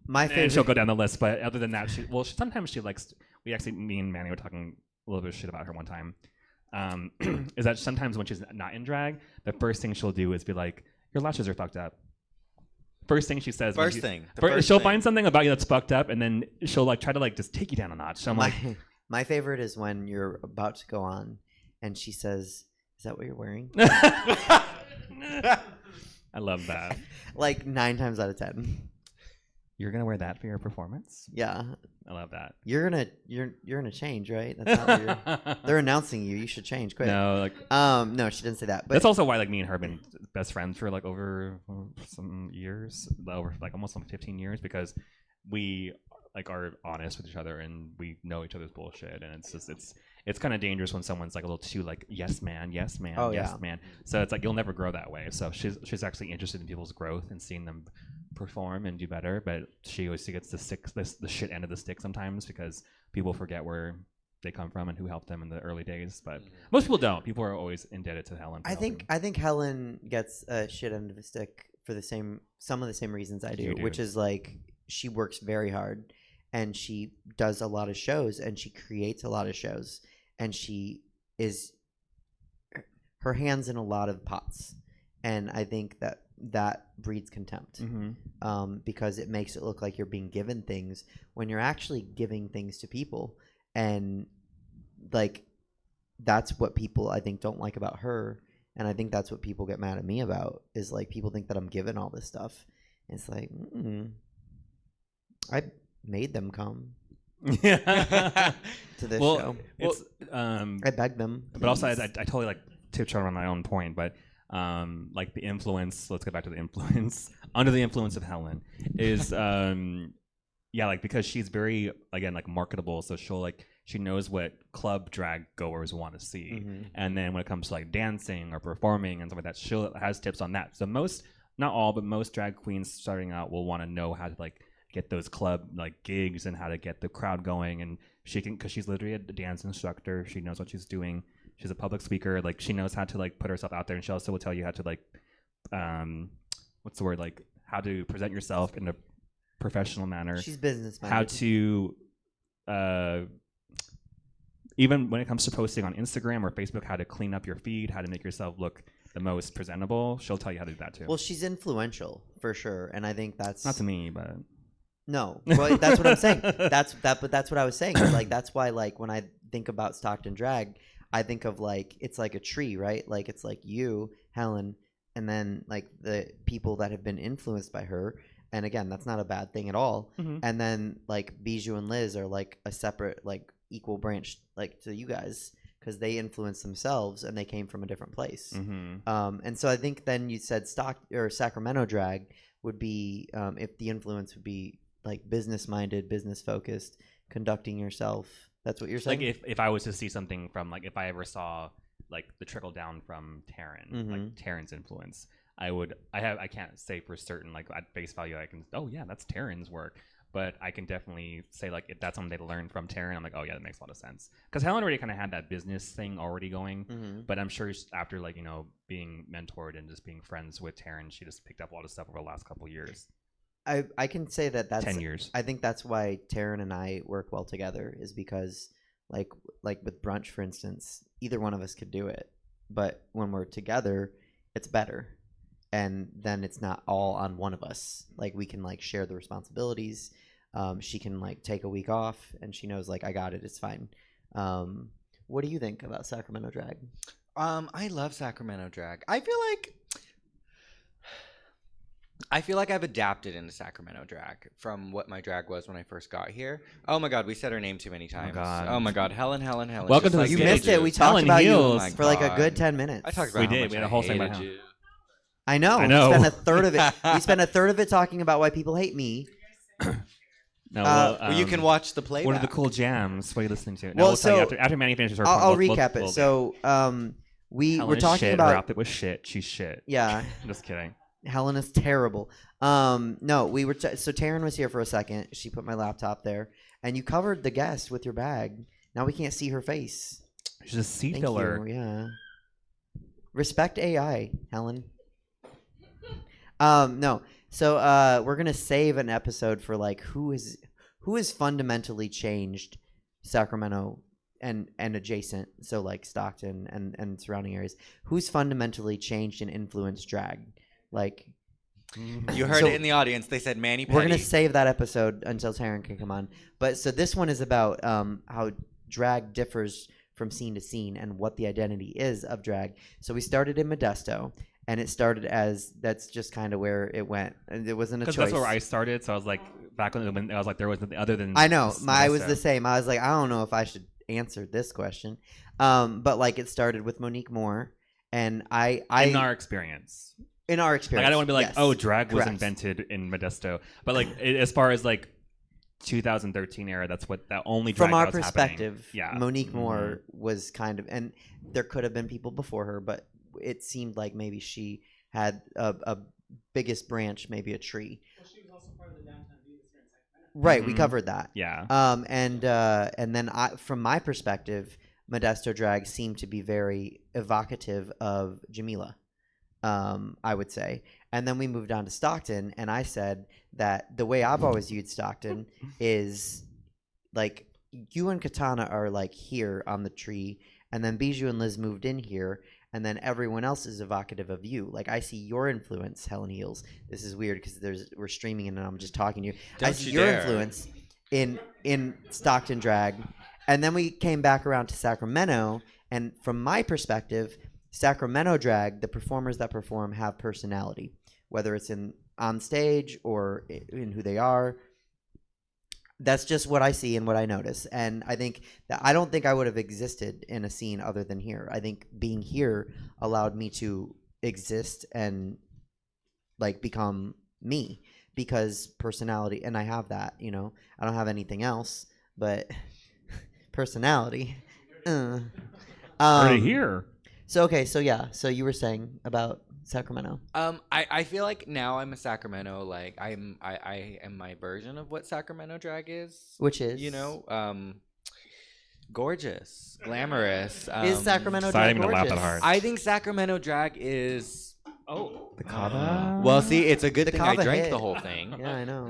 My And favorite. she'll go down the list, but other than that, sometimes she likes. Me and Manny were talking a little bit of shit about her one time. Is that sometimes when she's not in drag, the first thing she'll do is be like, "Your lashes are fucked up." First thing she says. The first She'll thing. find something about you that's fucked up, and then she'll like try to like just take you down a notch. So I'm like, my favorite is when you're about to go on, and she says, "Is that what you're wearing?" I love that. Like 9 times out of 10. You're gonna wear that for your performance? Yeah, I love that. you're gonna change, right? That's not what they're announcing you. You should change quick. No, like No, she didn't say that. But that's also why like me and her have been best friends for like over some years, over like almost 15 years, because we like are honest with each other and we know each other's bullshit, and it's just it's kind of dangerous when someone's like a little too like yes man, Oh, yes yeah. man. So it's like you'll never grow that way. So she's actually interested in people's growth and seeing them perform and do better, but she always gets the shit end of the stick sometimes because people forget where they come from and who helped them in the early days. But most people don't. People are always indebted to Helen. for helping. I think Helen gets a shit end of the stick for some of the same reasons I do, You do. which is like she works very hard and she does a lot of shows and she creates a lot of shows and she is her hands in a lot of pots, and I think that breeds contempt. Because it makes it look like you're being given things when you're actually giving things to people, and like that's what people I think don't like about her, and I think that's what people get mad at me about is like people think that I'm giving all this stuff. And it's like I made them come Yeah. to this well, show. it's I begged them, but also I please. totally like tiptoed on my own point, but like the influence. Let's get back to the influence. Under the influence of Helen is yeah, like because she's very again like marketable, so she knows what club drag goers want to see, and then when it comes to like dancing or performing and stuff like that, she has tips on that. So not all, but most drag queens starting out will want to know how to like get those club like gigs and how to get the crowd going, and she can because she's literally a dance instructor. She knows what she's doing. She's a public speaker. Like she knows how to like put herself out there, and she also will tell you how to like, what's the word, like how to present yourself in a professional manner. She's business minded. How to, even when it comes to posting on Instagram or Facebook, how to clean up your feed, how to make yourself look the most presentable. She'll tell you how to do that too. Well, she's influential for sure, and I think that's Not to me, but no. Well, that's what I'm saying. But that's what I was saying. Is, like that's why like when I think about Stockton drag, I think of like it's like a tree, right? Like it's like you, Helen, and then like the people that have been influenced by her. And again, that's not a bad thing at all. And then like Bijou and Liz are like a separate, like equal branch, like to you guys, because they influenced themselves and they came from a different place. And so I think then you said Sacramento drag would be if the influence would be like business minded, business focused, conducting yourself. That's what you're saying. like if I was to see something from like if I ever saw like the trickle down from Taryn, like Taryn's influence, I can't say for certain like at face value I can that's Taryn's work, but I can definitely say like if that's something they learned from Taryn, I'm like that makes a lot of sense because Helen already kind of had that business thing already going, but I'm sure after like being mentored and just being friends with Taryn, she just picked up a lot of stuff over the last couple of years. I can say that's 10 years. I think that's why Taryn and I work well together is because like with brunch, for instance, either one of us could do it, but when we're together, it's better. and then it's not all on one of us. Like we can like share the responsibilities. She can like take a week off, and she knows like I got it. It's fine. What do you think about Sacramento drag? I love Sacramento drag. I feel like I've adapted into Sacramento drag from what my drag was when I first got here. Oh my god, we said her name too many times. God. Oh my god, Helen. Welcome just to the like You stage. missed it. We Stages. talked Helen about Heels. you for like a God. good 10 minutes. I talked about We how did. much We had I a whole segment hated about you. I know. I know. We spent a third of it. We spent a third of it talking about why people hate me. No, Well, you can watch the playback. One of the cool jams. What are you listening to? No, Well, we'll tell you so after Manny finishes her I'll point, we'll- recap we'll- it. So we Helen were is talking shit. about Her outfit was shit. She's shit. yeah. Just kidding. Helen is terrible. No, we were so Taryn was here for a second. She put my laptop there, and you covered the guest with your bag. Now we can't see her face. She's a seat Thank filler. you. Yeah. Respect AI, Helen. No. So we're gonna save an episode for like who has fundamentally changed Sacramento and adjacent, so like Stockton and surrounding areas. Who's fundamentally changed and influenced drag? Like You heard So- it in the audience. They said Manny Petty. we're gonna save that episode until Taryn can come on. But so this one is about how drag differs from scene to scene and what the identity is of drag. So we started in Modesto, and it started as that's just kind of where it went, and it wasn't a choice. Because that's where I started. So I was like, back when I was like, there was nothing other than. I know. this I was Modesto. the same. I was like, I don't know if I should answer this question. But like it started with Monique Moore, and I in our experience. in our Like experience. I don't want to be like, yes. oh, drag was Correct. invented in Modesto, but like as far as like 2013 era, that's what that only drag From our that was happening. perspective, Yeah. Monique Mhm. Moore was kind of, and there could have been people before her, but it seemed like maybe she had a biggest branch, maybe a tree. Well, she was also part of the Downtown Divas here in Sacramento. Right, we Mhm. covered that. Yeah. And then from my perspective, Modesto drag seemed to be very evocative of Jamila, I would say. And then we moved on to Stockton, and I said that the way I've always viewed Stockton is like you and Katana are like here on the tree, and then Bijou and Liz moved in here, and then everyone else is evocative of you. Like I see your influence, Helen Heels. This is weird because we're streaming and I'm just talking to you. I Don't see you your dare. influence in Stockton drag, and then we came back around to Sacramento. And from my perspective, Sacramento drag, the performers that perform have personality, whether it's on stage or in who they are. That's just what I see and what I notice. And I think that I don't think I would have existed in a scene other than here. I think being here allowed me to exist and like become me because personality, and I have that, I don't have anything else, but personality. Already here. So, okay. So yeah. So you were saying about Sacramento. I feel like now I'm a Sacramento, like I am my version of what Sacramento drag is. Which is? Gorgeous, glamorous. Is Sacramento Sorry, I drag didn't mean to laugh that gorgeous? hard. I think Sacramento drag is. Oh, the kava. Well, see, it's a good The thing I kava drank hit. the whole thing. Yeah, I know.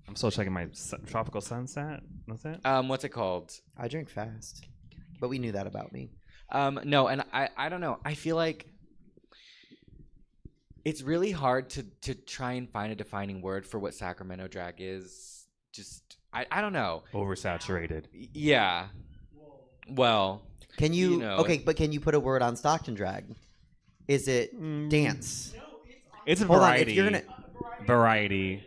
I'm still checking my tropical sunset. That's it. What's it called? I drink fast, but we knew that about me. No, and I don't know. I feel like it's really hard to try and find a defining word for what Sacramento drag is. Just I don't know. Oversaturated. Yeah. Well, Can you? You know, okay, but can you put a word on Stockton drag? Is it dance? It's a Hold on, variety. if you're gonna. Variety.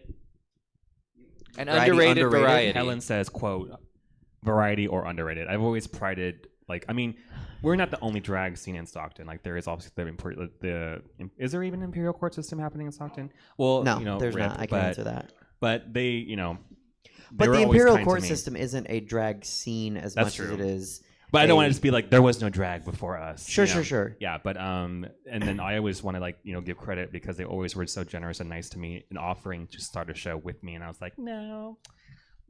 an Variety, underrated, underrated? variety. Helen says, "quote variety or underrated." I've always prided. Like, I mean, we're not the only drag scene in Stockton. Like, there is obviously is there even an Imperial Court system happening in Stockton? Well, No, there's rip, not. I but, can answer that. But they, they But were the always Imperial kind to Court me. system isn't a drag scene as That's much as true. it is. But I don't want a- to just be like there was no drag before us. Sure, you know? sure. Yeah, but and then I always want to give credit because they always were so generous and nice to me in offering to start a show with me, and I was like, no.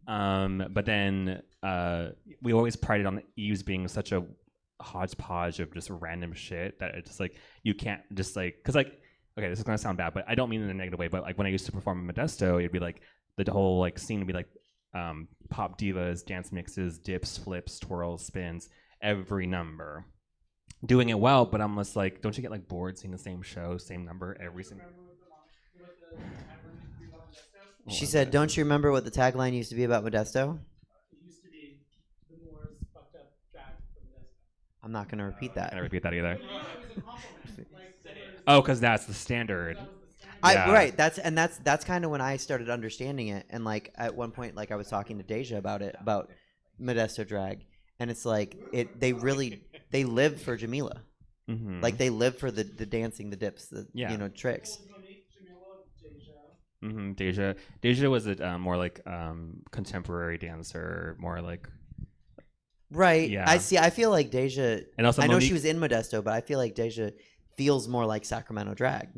But then we always prided on Eves being such a hodgepodge of just random shit that it's just like you can't just because okay, this is gonna sound bad, but I don't mean it in a negative way. But like when I used to perform in Modesto, it'd be like the whole scene would be like pop divas, dance mixes, dips, flips, twirls, spins, every number. doing it well, but I'm just like, don't you get like bored seeing the same show, same number every single? She said, "Don't you remember what the tagline used to be about Modesto?" It used to be the more fucked up drag from this. I'm not gonna repeat that. Can I repeat that either? It was a compliment. Like, Oh, because that's the standard. that was the standard. Yeah. Right. That's kind of when I started understanding it. And like at one point, like I was talking to Deja about it, about Modesto drag, and it's like they live for Jamila. Mm-hmm. Like they live for the dancing, the dips, the Yeah. tricks. Monique, Jamila, Deja. Mm-hmm. Deja was a more like contemporary dancer, more like, Right. Yeah. I see. I feel like Deja. and also I know Monique, she was in Modesto, but I feel like Deja feels more like Sacramento drag.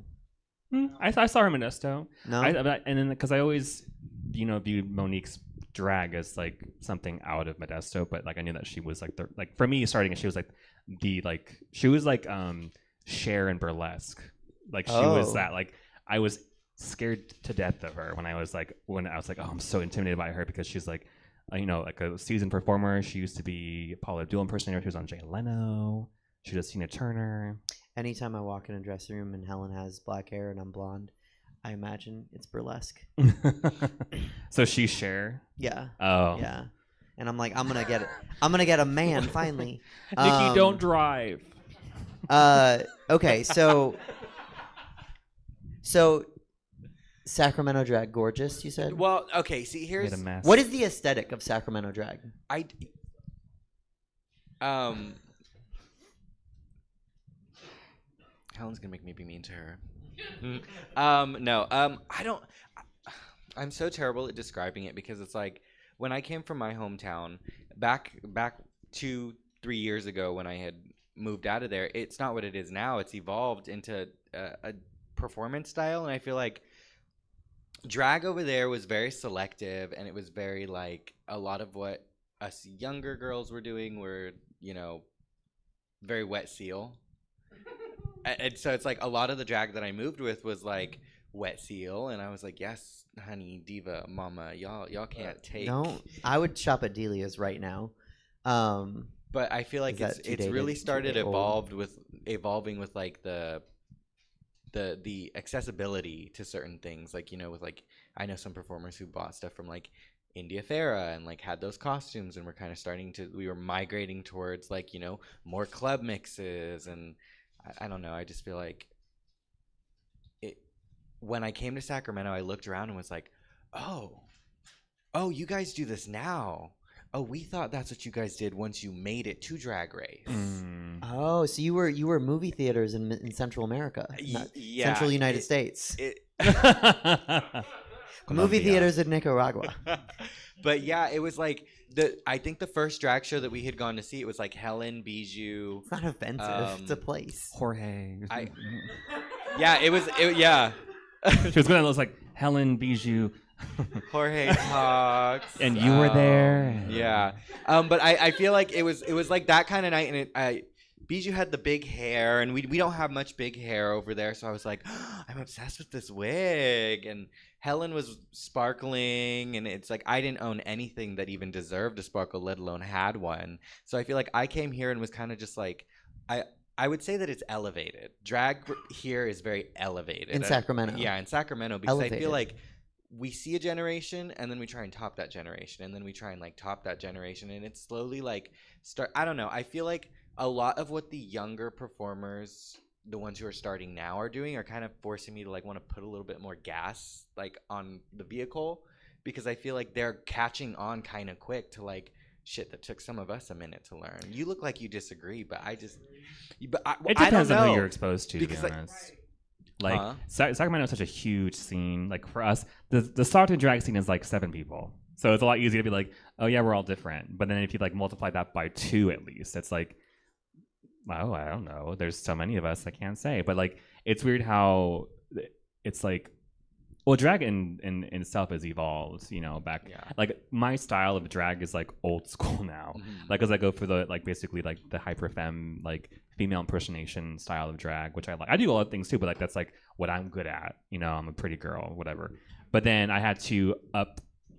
I saw her in Modesto. No. And then because I always, viewed Monique's drag as like something out of Modesto, but like I knew that she was like for me starting, she was like she was like Cher in burlesque, like she was Oh. that, like I was scared to death of her when I was like oh, I'm so intimidated by her because she's like like a seasoned performer. She used to be Paula Abdul impersonator. She was on Jay Leno. She does Tina Turner. Anytime I walk in a dressing room and Helen has black hair and I'm blonde, I imagine it's burlesque. So she's Cher. Yeah. Oh, Yeah. And I'm like, I'm gonna get a man finally. Nikki, don't drive. Okay, so Sacramento drag, gorgeous, you said? Well, okay. See, Made here's a mess. What is the aesthetic of Sacramento drag? I. Helen's gonna make me be mean to her. No. I don't. I'm so terrible at describing it because it's like when I came from my hometown back 2-3 years ago when I had moved out of there. It's not what it is now. It's evolved into a performance style, and I feel like drag over there was very selective, and it was very like a lot of what us younger girls were doing were very wet seal. And so it's like a lot of the drag that I moved with was like wet seal, and I was like, yes, honey, diva, mama, y'all can't take. No, I would shop at Delia's right now. But I feel like Is that it's too dated? really Too started old? evolving with like the accessibility to certain things, like with like I know some performers who bought stuff from like India Farah and like had those costumes, and we were migrating towards like more club mixes, and I don't know, I just feel like it when I came to Sacramento I looked around and was like, oh you guys do this now. Oh, we thought that's what you guys did once you made it to Drag Race. Oh, so you were movie theaters in Central America, not Yeah, Central United States. Movie Colombia. theaters in Nicaragua. But yeah, it was like I think the first drag show that we had gone to see, it was like Helen, Bijou. It's not offensive. It's a place. Jorge. Yeah, yeah. She was going to like Helen, Bijou, Jorge talks. and you were there. Yeah. But I feel like it was like that kind of night, and Bijou had the big hair, and we don't have much big hair over there, so I was like, I'm obsessed with this wig. And Helen was sparkling, and it's like I didn't own anything that even deserved a sparkle, let alone had one. So I feel like I came here and was kind of just like, I would say that it's elevated. Drag here is very elevated. In Sacramento. Yeah, in Sacramento, because I Elevated. feel like we see a generation, and then we try and top that generation, and then we try and like top that generation, and it's slowly like I don't know. I feel like a lot of what the younger performers, the ones who are starting now, are doing are kind of forcing me to like want to put a little bit more gas like on the vehicle, because I feel like they're catching on kind of quick to like shit that took some of us a minute to learn. You look like you disagree, but I It I depends don't on know. who you're exposed to be Because, like- honest. Like Huh? Sacramento is such a huge scene. Like for us, the Stockton drag scene is like 7 people, so it's a lot easier to be like, oh yeah, we're all different. But then if you like multiply that by 2 at least, it's like, oh, I don't know. There's so many of us, I can't say. But like, it's weird how it's like, well, drag in itself has evolved. Back Yeah. like my style of drag is like old school now. Mhm. Like, as I go for the like basically like the hyper femme like female impersonation style of drag, which I like. I do a lot of things too, but like that's like what I'm good at. I'm a pretty girl, whatever. But then I had to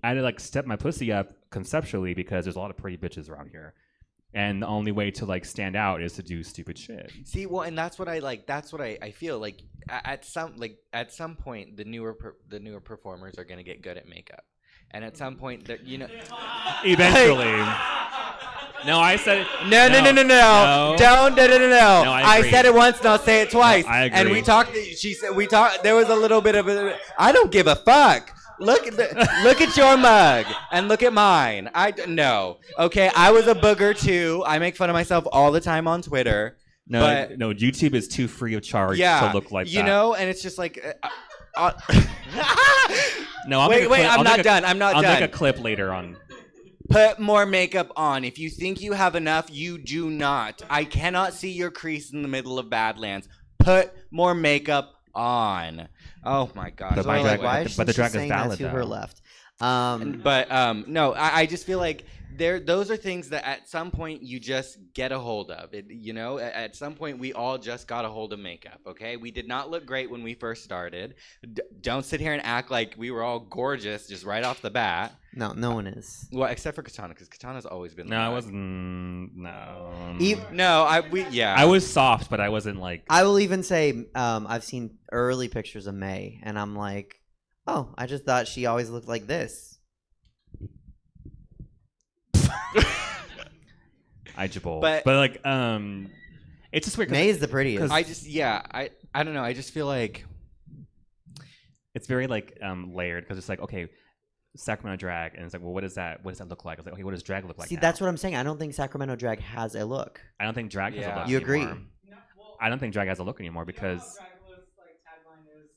like step my pussy up conceptually because there's a lot of pretty bitches around here. and the only way to like stand out is to do stupid shit. See, well, and that's what I like. That's what I feel like at some point the newer performers are gonna get good at makeup, and at some point that Eventually. No, I said it. No. Don't. No. No, I I agree. said it once, and I'll say it twice. No, I agree. And we talked. She said we talked. There was a little bit of a. I don't give a fuck. Look at your mug and look at mine. No. Okay, I was a booger too. I make fun of myself all the time on Twitter. No, but, no, YouTube is too free of charge yeah, to look like that. you know, and it's just like. No, I'll wait, make a clip. I'm not done. I'm not I'll done. make a clip later on. Put more makeup on. If you think you have enough, you do not. I cannot see your crease in the middle of Badlands. Put more makeup on. Oh my gosh. But So my like, drag- why but isn't the she drag is saying that valid, to her though. left? No, I just feel like those are things that at some point you just get a hold of. At some point we all just got a hold of makeup, okay? We did not look great when we first started. Don't sit here and act like we were all gorgeous just right off the bat. No one is. Well, except for Katana, because Katana's always been No, I like- wasn't. No. No, I was soft, but I wasn't like. I will even say I've seen early pictures of May, and I'm like, oh, I just thought she always looked like this. I jabol. But- But like, it's just weird. 'cause May is the prettiest. I don't know. I just feel like it's very like layered because it's like okay, Sacramento drag, and it's like, well, what does that look like? It's like, okay, what does drag look like? See, now? that's what I'm saying. I don't think Sacramento drag has a look. I don't think drag has a Yeah. look. You agree? anymore. No, well, I don't think drag has a look anymore because Dracula's like tagline is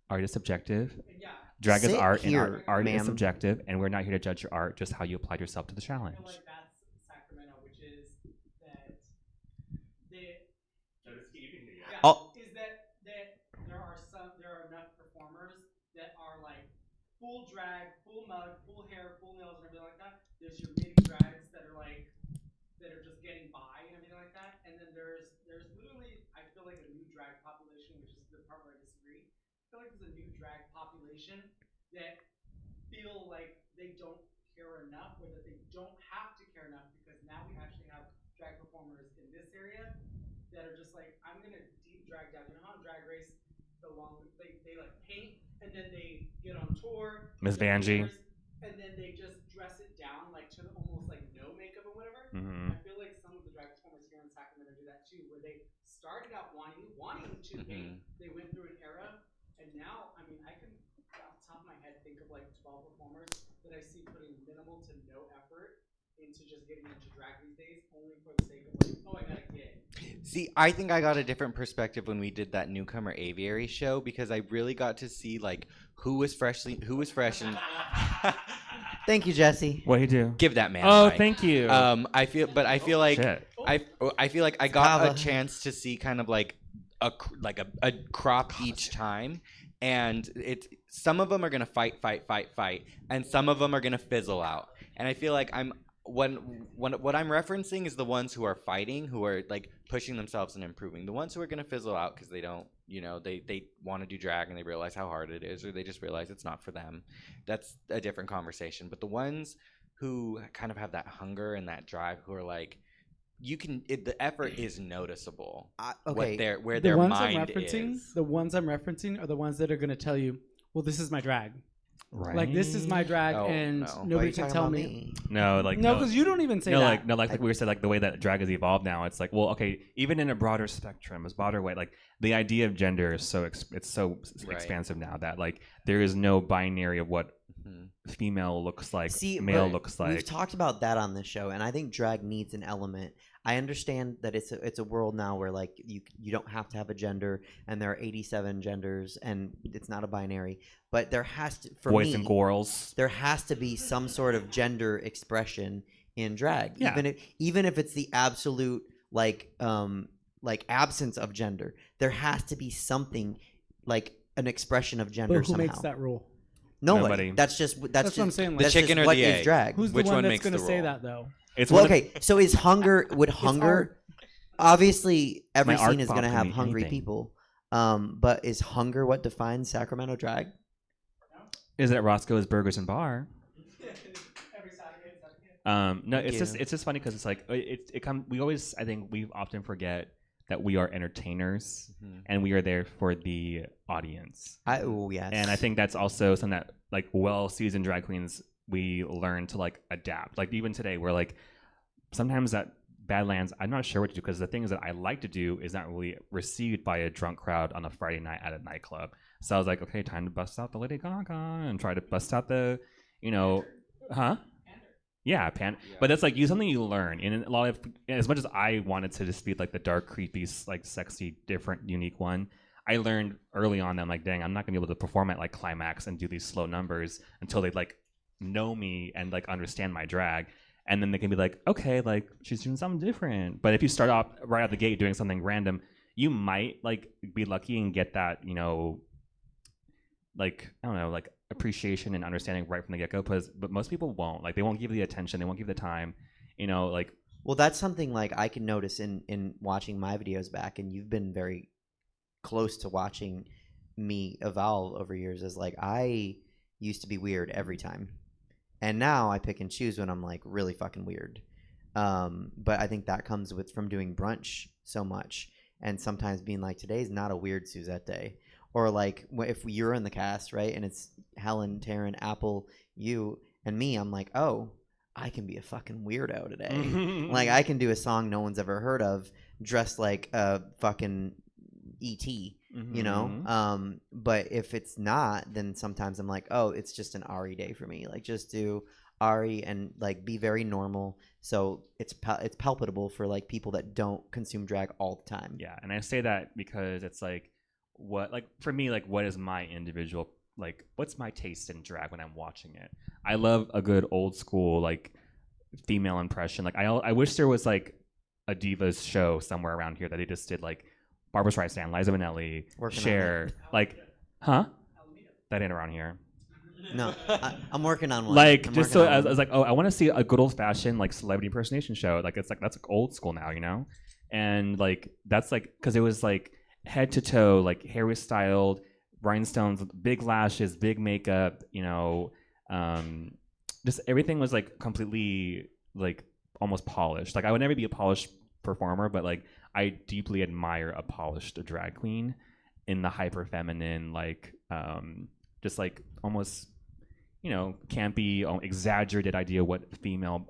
art is subjective. yeah. Drag is Sit art, and here, art is ma'am. subjective, and we're not here to judge your art, just how you applied yourself to the I challenge. feel like that's Sacramento, which is that they yeah, Oh. is that there are enough performers that are like full drag, full mug, full hair, full nails, and everything like that. There's your mini drags that are like that are just getting by and everything like that. And then there's literally I feel like a new drag population, which is the part where I disagree. I feel like there's a new drag population that feel like they don't care enough or that they don't have to care enough because now we actually have drag performers in this area that are just like, I'm gonna deep drag down. You know how in Drag Race they like paint and then they get on tour. Miss get Vanjie. tours, and then they just dress it down like to almost like no makeup or whatever. Mhm. I feel like some of the drag performers here in Sacramento do that too, where they started out wanting to paint. They went through an era, and now, I mean, I can off the top of my head think of like 12 performers that I see putting minimal to no effort into just getting into drag these days, only for the sake of like, oh, I got a gig. See, I think I got a different perspective when we did that newcomer aviary show because I really got to see like who was fresh and Thank you, Jesse. What do you do? give that man. Oh, a mic. thank you. I feel like Shit. I feel like I got Kava. a chance to see kind of like a crop each time, and some of them are gonna fight, and some of them are gonna fizzle out, and I feel like what I'm referencing is the ones who are fighting, who are like pushing themselves and improving. The ones who are gonna fizzle out because they don't, they want to do drag and they realize how hard it is, or they just realize it's not for them. That's a different conversation. But the ones who kind of have that hunger and that drive, who are like, the effort is noticeable. Okay. Where The their ones I'm mind referencing, is. the ones I'm referencing are the ones that are going to tell you, well, this is my drag. Right. Like, this is my drag, Oh, and no. Why are nobody you can talking tell about me. No, like No, because you don't even say no, that. like we said, like the way that drag has evolved now, it's like, well, okay, even in a broader spectrum, a broader way, like the idea of gender is so Right. expansive now that like there is no binary of what Mhm. female looks like, See, male but looks We've like. talked about that on this show, and I think drag needs an element. I understand that it's a world now where like you don't have to have a gender, and there are 87 genders, and it's not a binary. But there has to, for Boys me, and girls. there has to be some sort of gender expression in drag, Yeah. even if it's the absolute like absence of gender. There has to be something like an expression of gender But who somehow. makes that rule? Nobody. Nobody. That's just That's what I'm saying, like- The that's chicken just or what the is egg? drag. Who's Which the one one that's makes going to the say rule? that, though? It's Well, one of- okay. So is hunger? Would hunger? art. Obviously, every My art scene is going to bomb can have mean hungry anything. people. But is hunger what defines Sacramento drag? is at Roscoe's Burgers and Bar. Every Saturday, No, Thank it's just funny because it's like we always, I think we often forget that we are entertainers and we are there for the audience. Yes. And I think that's also something that like well-seasoned drag queens, we learn to like adapt. Like even today, we're like sometimes that Badlands, I'm not sure what to do because the things that I like to do is not really received by a drunk crowd on a Friday night at a nightclub. So I was like, okay, time to bust out the Lady Gaga and try to bust out the, huh? Yeah, but that's like something you learn. And a lot of, as much as I wanted to just be like the dark, creepy, like sexy, different, unique one, I learned early on that I'm like, dang, I'm not gonna be able to perform at like climax and do these slow numbers until they like know me and like understand my drag. And then they can be like, okay, like she's doing something different. But if you start off right out the gate doing something random, you might like be lucky and get that, like I don't know, like appreciation and understanding right from the get-go. But most people won't. Like they won't give you the attention, they won't give the time. Like. Well, that's something like I can notice in watching my videos back, and you've been very close to watching me evolve over years. Is like I used to be weird every time, and now I pick and choose when I'm like really fucking weird. But I think that comes from doing brunch so much, and sometimes being like, today's not a weird Suzette day. Or like if you're in the cast, right, and it's Helen, Taryn, Apple, you, and me, I'm like, oh, I can be a fucking weirdo today. Like I can do a song no one's ever heard of, dressed like a fucking E.T., But if it's not, then sometimes I'm like, oh, it's just an Ari day for me. Like just do Ari and like be very normal. So it's palpable for like people that don't consume drag all the time. Yeah, and I say that because it's like, for me, like what is my individual, like what's my taste in drag when I'm watching it? I love a good old school like female impression. Like I wish there was like a divas show somewhere around here that they just did like Barbara Streisand, Liza Minnelli, Cher, like, huh? That ain't around here. No, I'm working on one. Like just so I was like, oh, I want to see a good old fashioned like celebrity impersonation show. Like it's like that's like old school now, and like that's like because it was like head to toe, like hair was styled, rhinestones, big lashes, big makeup, just everything was like completely like almost polished. Like I would never be a polished performer, but like I deeply admire a polished drag queen in the hyper feminine, like just like almost campy, exaggerated idea what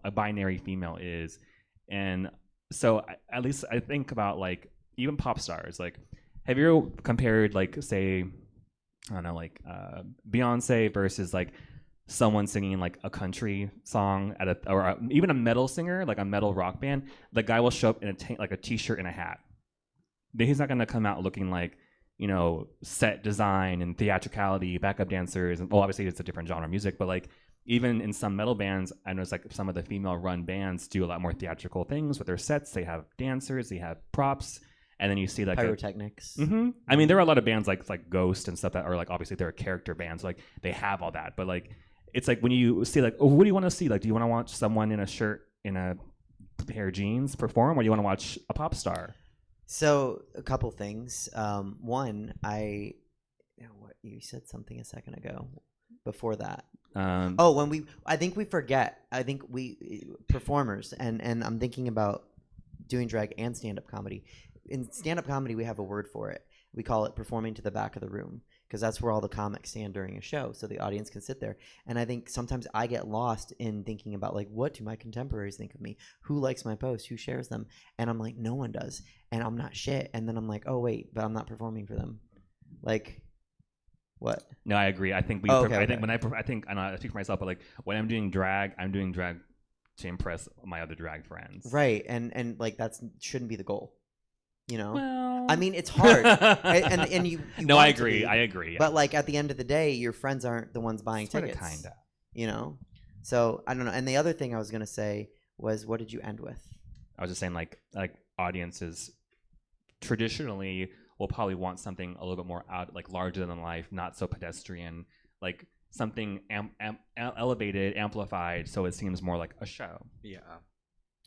a binary female is. And so at least I think about like even pop stars. Like have you ever compared like say I don't know like Beyonce versus like someone singing like a country song or even a metal singer, like a metal rock band? The guy will show up in like a t-shirt and a hat. He's not going to come out looking like set design and theatricality, backup dancers, and well, obviously it's a different genre of music, but like even in some metal bands, I notice like some of the female-run bands do a lot more theatrical things with their sets. They have dancers, they have props, and then you see like pyrotechnics. I mean, there are a lot of bands like Ghost and stuff that are like obviously they're character bands, like they have all that, but like it's like when you see like, oh, what do you want to see? Like, do you want to watch someone in a shirt in a pair of jeans perform, or do you want to watch a pop star? So a couple things. One, what you said something a second ago. Before that, I think we forget. I think we performers, and I'm thinking about doing drag and stand-up comedy. In stand-up comedy, we have a word for it. We call it performing to the back of the room, because that's where all the comics stand during a show, so the audience can sit there. And I think sometimes I get lost in thinking about like, what do my contemporaries think of me? Who likes my posts? Who shares them? And I'm like, no one does, and I'm not shit. And then I'm like, oh wait, but I'm not performing for them. Like, what? No, I agree. I think I think when I think I know I speak for myself, but like when I'm doing drag to impress my other drag friends. Right, and like that shouldn't be the goal. Well, I mean, it's hard, and you no, I agree. I agree. Yeah. But like at the end of the day, your friends aren't the ones buying tickets. Kinda. So I don't know. And the other thing I was gonna say was, what did you end with? I was just saying like audiences traditionally will probably want something a little bit more out, like larger than life, not so pedestrian, like something elevated, amplified, so it seems more like a show. Yeah.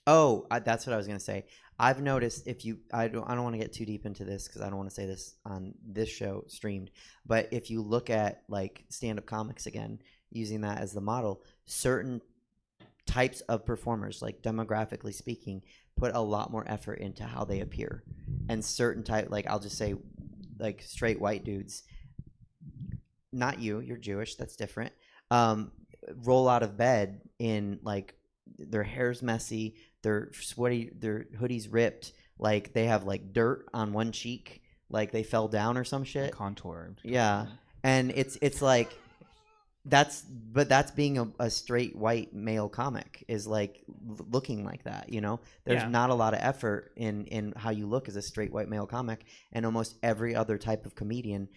Oh, that's what I was gonna say. I've noticed I don't want to get too deep into this because I don't want to say this on this show streamed, but if you look at like stand-up comics again, using that as the model, certain types of performers, like demographically speaking, put a lot more effort into how they appear, and certain type, like I'll just say, like straight white dudes. Not you, you're Jewish. That's different. Roll out of bed in like their hair's messy, their sweaty, their hoodie's ripped, like they have like dirt on one cheek, like they fell down or some shit. Contoured. Yeah, and it's like that's being a straight white male comic is like looking like that. You know, there's Yeah. not a lot of effort in how you look as a straight white male comic, and almost every other type of comedian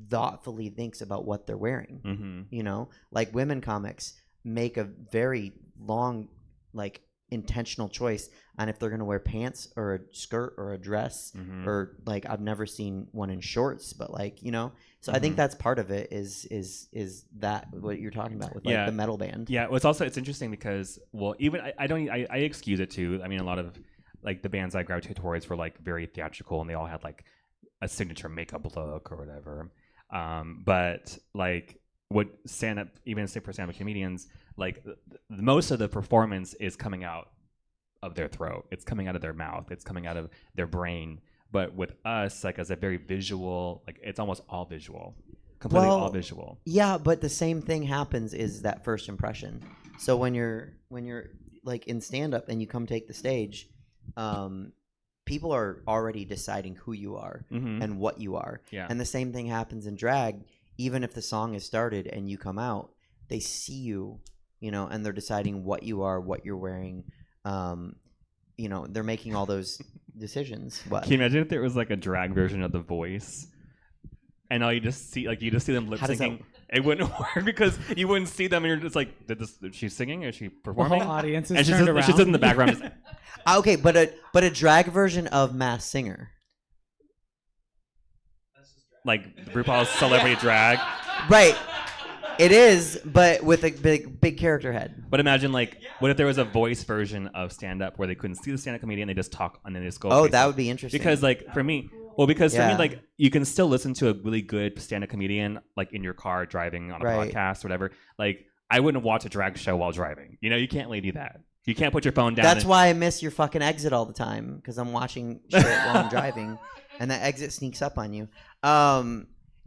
thoughtfully thinks about what they're wearing. Mm-hmm. You know, like women comics make a very long, like intentional choice on if they're going to wear pants or a skirt or a dress, Mm-hmm. or like I've never seen one in shorts, but like, you know, so I think that's part of it is that what you're talking about with like Yeah. the metal band. Yeah, well, it's interesting because, well, even I excuse it too. I mean, a lot of like the bands I gravitate towards were like very theatrical, and they all had like a signature makeup look or whatever. But like what stand up, even for stand up comedians, like most of the performance is coming out of their throat. It's coming out of their mouth. It's coming out of their brain. But with us, like as a very visual, like it's almost all visual, completely all visual. Yeah, but the same thing happens is that first impression. So when you're like in stand up and you come take the stage, people are already deciding who you are Mm-hmm. and what you are. Yeah. And the same thing happens in drag. Even if the song is started and you come out, they see you, you know, and they're deciding what you are, what you're wearing. You know, they're making all those decisions. What? Can you imagine if there was like a drag version of The Voice, and all you just see them lip How does that- syncing? It wouldn't work because you wouldn't see them, and you're just like, is she singing? Is she The performing? whole audience is And she's turned just, around. she's just in the background. Just, Okay, but a drag version of Masked Singer. like RuPaul's Celebrity Drag. Right. It is, but with a big character head. But imagine like, what if there was a voice version of stand up where they couldn't see the stand up comedian, they just talk and then they just go. Oh, face that up? would be interesting. Because like for me, for me, Yeah. like you can still listen to a really good stand up comedian like in your car driving on a Right. podcast or whatever. Like I wouldn't watch a drag show while driving. You know, you can't really do that. You can't put your phone down. That's why I miss your fucking exit all the time, because I'm watching shit while I'm driving, and that exit sneaks up on you.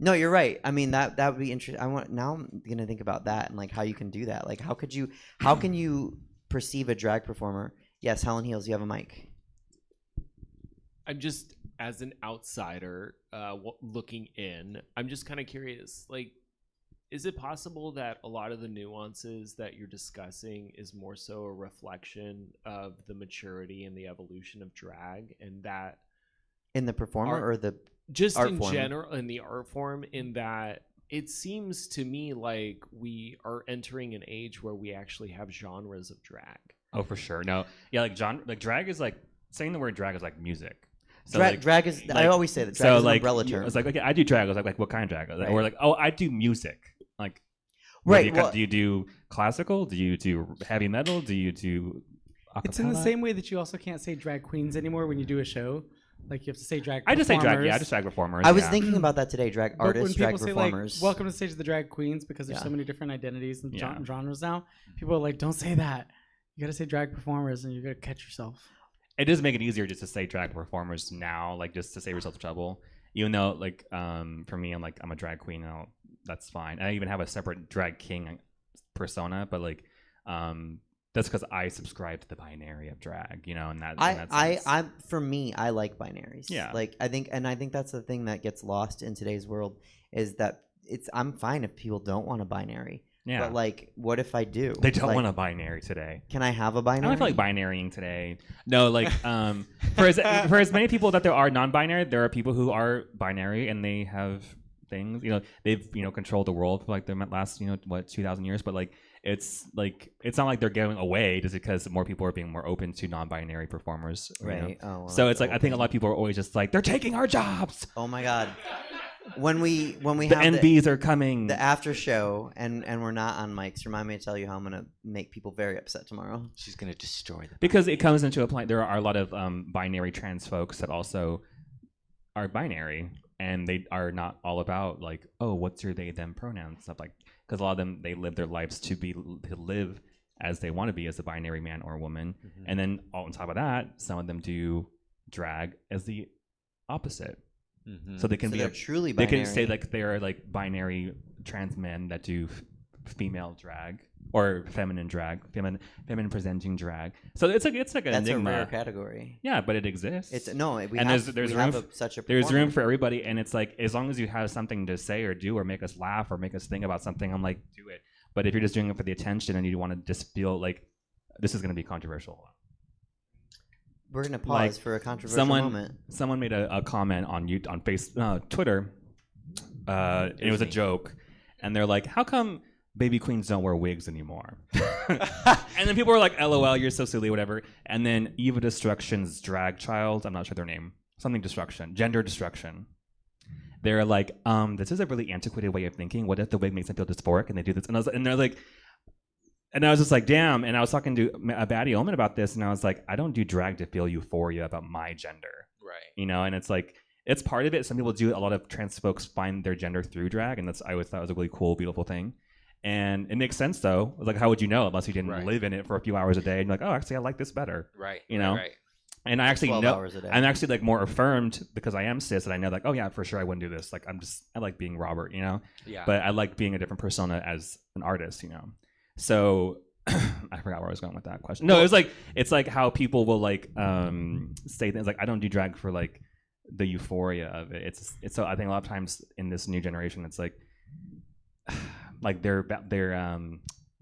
No, you're right. I mean that would be interesting. Now I'm gonna think about that and like how you can do that. Like how can you perceive a drag performer? Yes, Helen Heels, you have a mic. I'm just, as an outsider looking in, I'm just kind of curious, like, is it possible that a lot of the nuances that you're discussing is more so a reflection of the maturity and the evolution of drag, and that In the performer Art- or the just art in form? general, in the art form, in that it seems to me like we are entering an age where we actually have genres of drag. Oh, for sure. No, yeah, like drag is like saying the word drag is like music. So drag is? I like- always say that drag is an umbrella term. It's like, okay, I do drag. I was like, what kind of drag? Right. Or like, oh, I do music. Like, Right, Do you do classical? Do you do heavy metal? Do you do? It's in the acapella? same way that you also can't say drag queens anymore when you do a show. Like you have to say drag. I just say drag. performers. Yeah, I just drag performers. I was yeah. thinking about that today. Drag But when artists, people drag say performers. like "Welcome to the stage of the drag queens," because there's Yeah. so many different identities and Yeah. genres now, people are like, "Don't say that. You got to say drag performers, and you got to catch yourself." It does make it easier just to say drag performers now, like just to save yourself trouble. Even though, like, for me, I'm a drag queen. And that's fine. I even have a separate drag king persona, but like, that's because I subscribe to the binary of drag, you know, and that. in that sense. for me, I like binaries. Yeah. Like I think that's the thing that gets lost in today's world is that I'm fine if people don't want a binary. Yeah. But like, what if I do? They don't Like, want a binary today. Can I have a I binary? don't feel like binarying today. No, like for as many people that there are non-binary, there are people who are binary and they have things. You know, they've controlled the world for like the last 2,000 years. But like it's not like they're going away just because more people are being more open to non-binary performers. You know? Right. Oh, well, So that's it's like I think a lot of people are always just like they're taking our jobs. Oh my god. When we The have NBs are coming. the after show and we're not on mics, remind me to tell you how I'm gonna make people very upset tomorrow. She's gonna destroy them. Because it comes into a point. There are a lot of binary trans folks that also are binary, and they are not all about like, oh, what's your they them pronouns stuff like. Because a lot of them they live their lives to live as they want to be as a binary man or woman. Mhm. And then on top of that, some of them do drag as the opposite. Mhm. So they can So be they're truly they binary. can say like they are like binary trans men that do female drag or feminine drag, feminine presenting drag. So it's like an That's enigma. a rare category. Yeah, but it exists. It's no, we And have, there's we room have such a there's performer. room for everybody, and it's like as long as you have something to say or do or make us laugh or make us think about something, I'm like, do it. But if you're just doing it for the attention and you want to just feel like this is going to be controversial. We're gonna pause like, for a controversial someone moment. someone made a comment on Twitter, and it was a joke, and they're like, how come baby queens don't wear wigs anymore? And then people were like, LOL, you're so silly, whatever. And then Eva Destruction's drag child, I'm not sure their name, something Destruction, Gender Destruction. They're like, this is a really antiquated way of thinking. What if the wig makes them feel dysphoric and they do this? And they're like, and I was just like, damn. And I was talking to a baddie Omen about this, and I was like, I don't do drag to feel euphoria about my gender. Right. You know, and it's like, it's part of it. Some people do it. A lot of trans folks find their gender through drag, and I always thought it was a really cool, beautiful thing. And it makes sense, though. Like, how would you know unless you didn't Right. live in it for a few hours a day? And you're like, oh, actually, I like this better. Right. You know? Right. And I actually 12 know, hours a day. I'm actually like more affirmed because I am cis, and I know like, oh yeah, for sure I wouldn't do this. Like I like being Robert, you know. Yeah. But I like being a different persona as an artist, you know. So I forgot where I was going with that question. No, it's like how people will like say things like I don't do drag for like the euphoria of it. It's so I think a lot of times in this new generation, it's like they're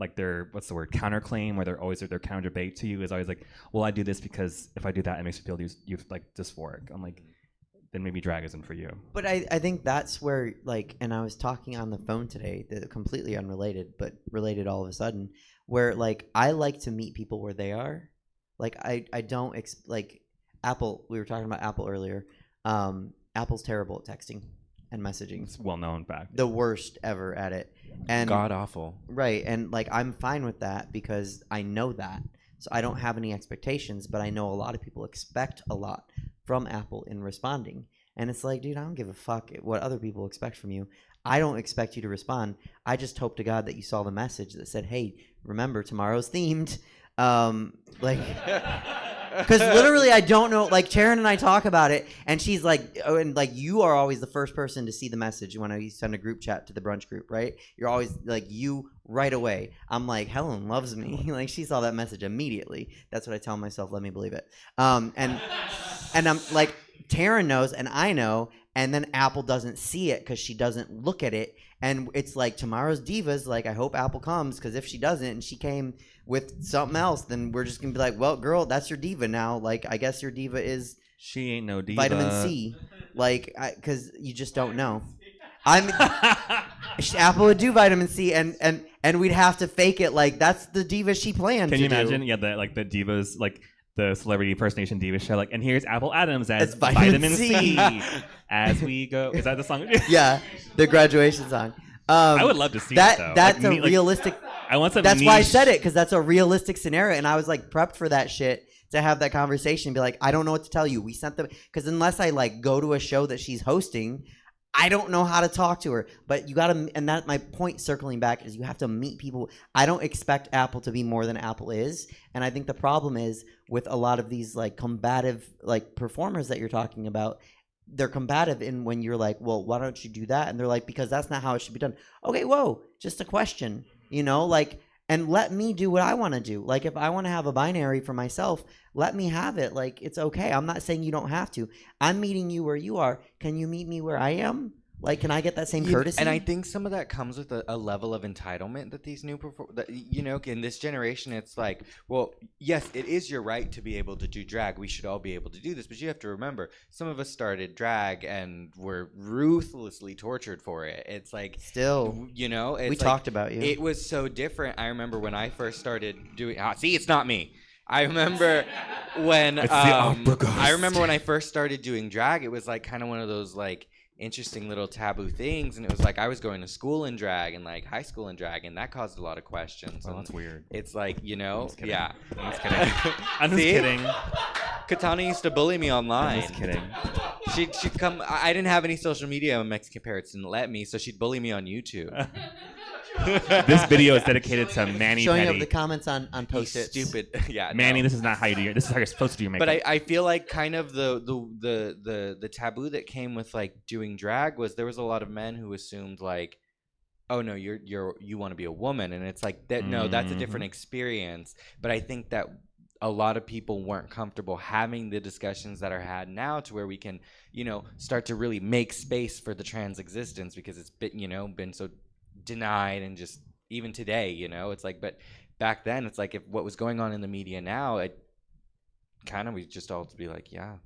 like their what's the word counterclaim or their counter debate to you is always like, well, I do this because if I do that, it makes me feel you like dysphoric. I'm like, then maybe drag isn't for you. But I think that's where, like, and I was talking on the phone today, completely unrelated, but related all of a sudden, where, like, I like to meet people where they are. Like, I don't, like, Apple, we were talking about Apple earlier. Apple's terrible at texting and messaging. It's well known fact. The worst ever at it. And God awful. right, and like I'm fine with that because I know that. So I don't have any expectations, but I know a lot of people expect a lot from Apple in responding. And it's like, dude, I don't give a fuck what other people expect from you. I don't expect you to respond. I just hope to God that you saw the message that said, "Hey, remember tomorrow's themed." Like because literally I don't know, like Taryn and I talk about it and she's like, oh, and like you are always the first person to see the message when I send a group chat to the brunch group, right? You're always like you right away. I'm like, Helen loves me. Like she saw that message immediately. That's what I tell myself, let me believe it. And I'm like, Taryn knows and I know, and then Apple doesn't see it because she doesn't look at it. And it's like tomorrow's divas, like I hope Apple comes, because if she doesn't and she came with something else, then we're just gonna be like, well, girl, that's your diva now. Like I guess your diva is She ain't no diva. vitamin C, like because you just don't know. Apple would do vitamin C, and we'd have to fake it like that's the diva she planned. Can to you imagine? Do. Yeah, the divas like the celebrity impersonation diva show. Like, and here's Apple Adams as It's vitamin C. C. As we go. Is that the song? Yeah, the graduation song. I would love to see that. though. That's like, a realistic. I want some. That's niche. why I said it, because that's a realistic scenario, and I was like prepped for that shit to have that conversation and be like, I don't know what to tell you. We sent them because unless I like go to a show that she's hosting, I don't know how to talk to her. But you gotta, and that my point circling back is you have to meet people. I don't expect Apple to be more than Apple is, and I think the problem is with a lot of these like combative like performers that you're talking about. They're combative in when you're like, well, why don't you do that? And they're like, because that's not how it should be done. Okay, whoa, just a question, you know, like, and let me do what I want to do. Like, if I want to have a binary for myself, let me have it. Like, it's okay. I'm not saying you don't have to. I'm meeting you where you are. Can you meet me where I am? Like, can I get that same courtesy? And I think some of that comes with a level of entitlement that these new in this generation, it's like, well, yes, it is your right to be able to do drag. We should all be able to do this. But you have to remember, some of us started drag and were ruthlessly tortured for it. It's like, Still, you know, it's we talked about you. It was so different. I remember when I first started doing, see, it's not me. I remember when, I remember when I first started doing drag, it was like kind of one of those like, interesting little taboo things, and it was like I was going to school in drag and like high school in drag, and that caused a lot of questions. Oh, that's weird. It's like, you know, Yeah. I'm just kidding. I'm just kidding. Katana used to bully me online. I'm just kidding. She'd come. I didn't have any social media when Mexican parents didn't let me, so she'd bully me on YouTube. This video is dedicated to Manny Showing up Petty. the comments on You post-its. stupid. Yeah, Manny, no. this is not how you do it. This is how you're supposed to do your makeup. But I feel like kind of the taboo that came with like doing drag was there was a lot of men who assumed like, oh no, you want to be a woman, and it's like that. No, that's a different experience. But I think that a lot of people weren't comfortable having the discussions that are had now, to where we can, start to really make space for the trans existence, because it's been so denied, and just even today, it's like. But back then, it's like if what was going on in the media now, it kind of we just all to be like, yeah,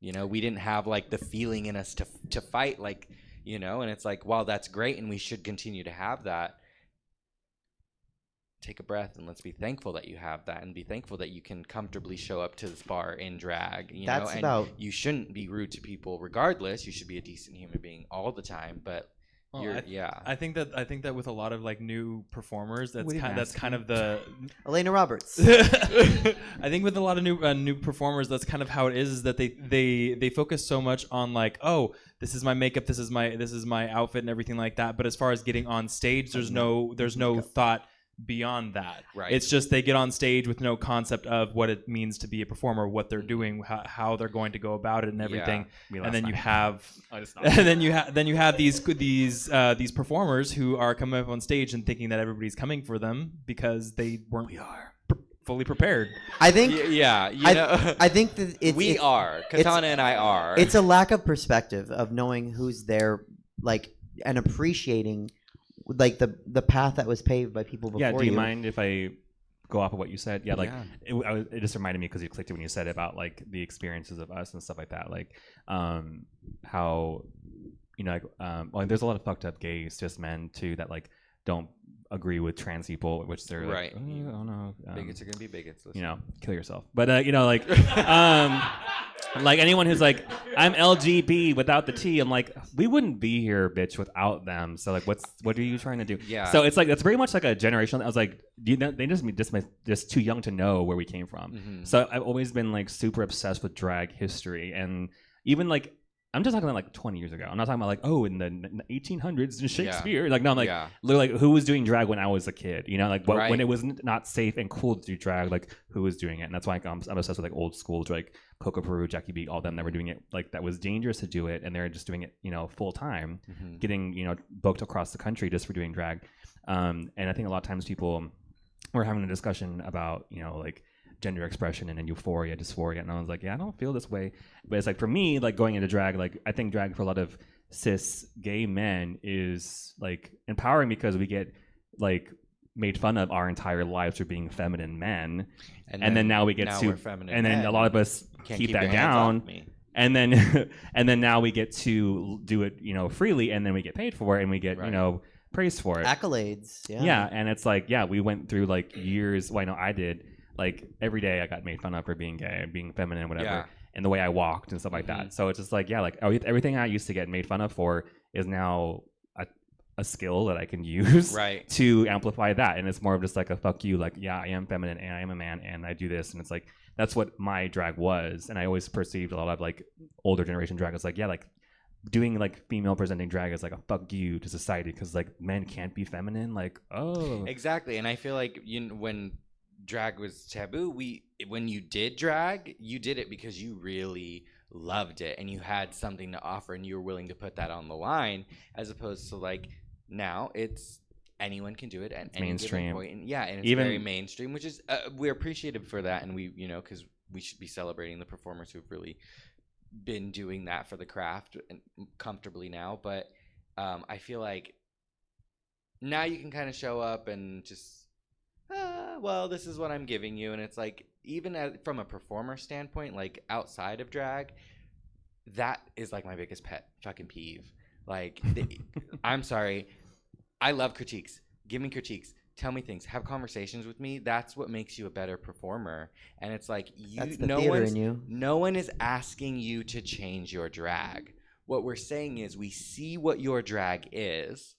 we didn't have like the feeling in us to fight, like, and it's like, while that's great and we should continue to have that, take a breath and let's be thankful that you have that, and be thankful that you can comfortably show up to this bar in drag, That's and about- you shouldn't be rude to people regardless. You should be a decent human being all the time, but Well, yeah. I think that with a lot of like new performers, We didn't that's ask kind you. of the. Elena Roberts. I think with a lot of new performers, that's kind of how it is that they focus so much on like, oh, this is my makeup, this is my outfit and everything like that. But as far as getting on stage, there's no thought beyond that. Right. It's just they get on stage with no concept of what it means to be a performer, what they're doing, how they're going to go about it, and everything. Me And last then you night. have I just and then you have these performers who are coming up on stage and thinking that everybody's coming for them because they weren't fully prepared. I think yeah, I think that we are. Katana and I are. It's a lack of perspective of knowing who's there, like, and appreciating like the path that was paved by people before Yeah, do you you. mind if I go off of what you said? Yeah, like Yeah. it just reminded me because you clicked it when you said about like the experiences of us and stuff like that. Like how like there's a lot of fucked up gay cis men too that like don't agree with trans people, which they're Right. like, oh no, bigots are gonna be bigots. Listen. kill yourself. But like anyone who's like, I'm LGB without the T, I'm like, we wouldn't be here, bitch, without them. So like, what are you trying to do? Yeah. So it's like that's very much like a generational. I was like, they just too young to know where we came from. Mhm. So I've always been like super obsessed with drag history, and even like I'm just talking about like 20 years ago. I'm not talking about like, oh, in the 1800s in Shakespeare. Like no, I'm like, Yeah. literally, like who was doing drag when I was a kid? Like Right. when it was not safe and cool to do drag, like who was doing it? And that's why I'm obsessed with like old school, like Coco Peru, Jackie B, all them that were doing it like that was dangerous to do it, and they're just doing it, full time, Mhm. getting booked across the country just for doing drag. And I think a lot of times people were having a discussion about like gender expression and then euphoria, dysphoria, and I was like, yeah, I don't feel this way. But it's like for me, like going into drag, like I think drag for a lot of cis gay men is like empowering because we get like made fun of our entire lives for being feminine men, and then now we get now to, we're feminine and then men. a lot of us Can't keep your that hands off down, me. and then and then now we get to do it freely, and then we get paid for it, and we get Right. praised for it. Accolades. Yeah. Yeah, and it's like, yeah, we went through like years. Well, I know I did. Like every day, I got made fun of for being gay, being feminine, whatever, Yeah. and the way I walked and stuff like that. So it's just like, yeah, like everything I used to get made fun of for is now a skill that I can use Right. to amplify that. And it's more of just like a fuck you, like, yeah, I am feminine and I am a man and I do this, and it's like that's what my drag was. And I always perceived a lot of like older generation drag as like, yeah, like doing like female presenting drag is like a fuck you to society because like men can't be feminine. Like, oh, Exactly, and I feel like when drag was taboo, when you did drag, you did it because you really loved it and you had something to offer and you were willing to put that on the line, as opposed to like now it's anyone can do it at any mainstream. given point. And, yeah, and it's Even- very mainstream, which is we're appreciative for that, and we because we should be celebrating the performers who've really been doing that for the craft and comfortably now. But I feel like now you can kind of show up and just well, this is what I'm giving you, and it's like even from a performer standpoint, like outside of drag, that is like my biggest pet fucking peeve. Like I'm sorry, I love critiques. Give me critiques. Tell me things. Have conversations with me. That's what makes you a better performer. And it's like That's the theater in you. no one is asking you to change your drag. What we're saying is we see what your drag is.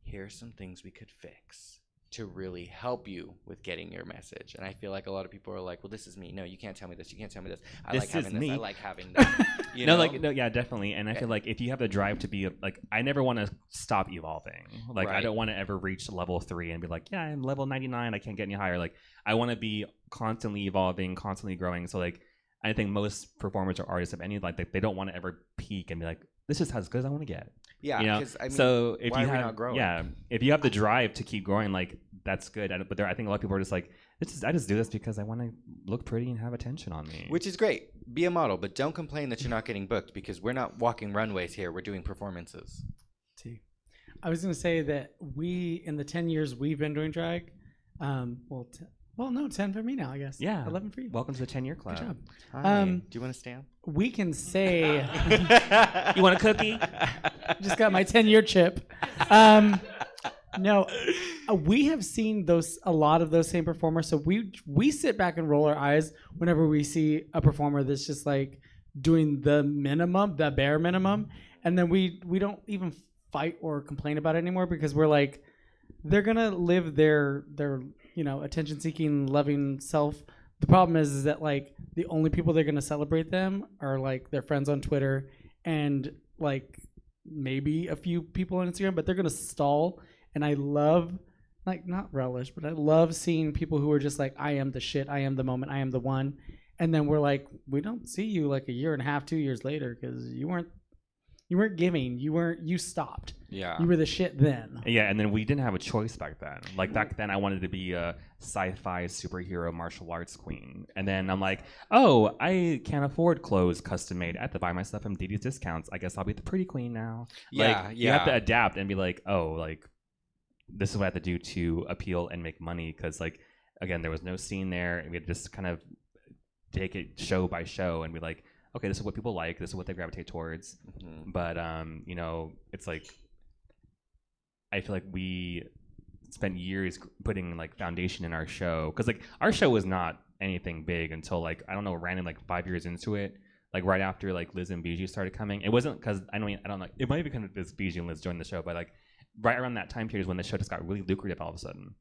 Here are some things we could fix to really help you with getting your message. And I feel like a lot of people are like, well, this is me. No, you can't tell me this. You can't tell me this. I This like having is this. me. I like having that. You know? Yeah, definitely. And I feel like if you have the drive to be like, I never want to stop evolving. Like, I Right. don't want to ever reach level 3 and be like, yeah, I'm level 99. I can't get any higher. Like, I want to be constantly evolving, constantly growing. So, like, I think most performers or artists of any, like, they don't want to ever peak and be like, this is as good as I want to get. Yeah, You know? because I mean, So if why you are we have, not growing? yeah, if you have the drive to keep growing, like, that's good. But I think a lot of people are just like, I just do this because I want to look pretty and have attention on me. Which is great. Be a model, but don't complain that you're not getting booked because we're not walking runways here. We're doing performances. I was going to say that in the 10 years we've been doing drag, 10 for me now, I guess. Yeah. 11 for you. Welcome to the 10-year club. Good job. Hi. Do you want to stand? We can say, You want a cookie? just got my 10-year chip. No, we have seen a lot of those same performers. So we sit back and roll our eyes whenever we see a performer that's just like doing the minimum, the bare minimum, and then we don't even fight or complain about it anymore because we're like, they're gonna live their attention-seeking, loving self. The problem is that like the only people they're gonna celebrate them are like their friends on Twitter and like maybe a few people on Instagram, but they're gonna stall. And I love, like, not relish, but I love seeing people who are just like, I am the shit, I am the moment, I am the one. And then we're like, we don't see you like a year and a half, 2 years later because you weren't giving, you stopped. Yeah. You were the shit then. Yeah, and then we didn't have a choice back then. Like back then, I wanted to be a sci-fi superhero martial arts queen, and then I'm like, oh, I can't afford clothes custom made. I have to buy my stuff from Didi's discounts. I guess I'll be the pretty queen now. Yeah, like, you have to yeah. adapt and be like, oh, like this is what I have to do to appeal and make money because, like, again, there was no scene there, and we had to just kind of take it show by show and be like, okay, this is what people like, this is what they gravitate towards. Mhm. But it's like I feel like we spent years putting like foundation in our show because like our show was not anything big until like I don't know, random like 5 years into it, like right after like Liz and Bijou started coming. It wasn't because I don't know, it might be because this Bijou and Liz joined the show, but like right around that time period is when the show just got really lucrative all of a sudden.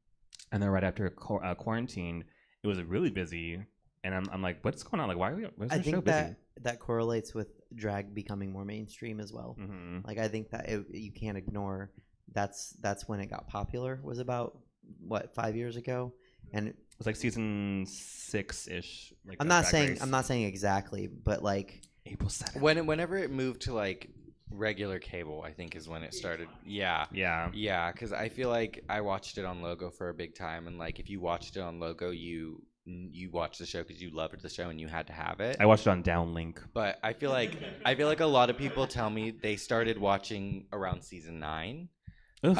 And then right after quarantine, it was really busy. And I'm like, what's going on? Like, why is the I show think busy? that correlates with drag becoming more mainstream as well. Mm-hmm. Like I think that you can't ignore that's when it got popular. Was about what 5 years ago, and It was like season 6-ish. Like I'm of not Drag saying Race. I'm not saying exactly, but like April 7th. Whenever it moved to like regular cable, I think is when it started. Yeah. Yeah. Yeah, because I feel like I watched it on Logo for a big time, and like if you watched it on Logo, you watched the show because you loved the show and you had to have it. I watched it on Downlink. But I feel like a lot of people tell me they started watching around season 9. Oof.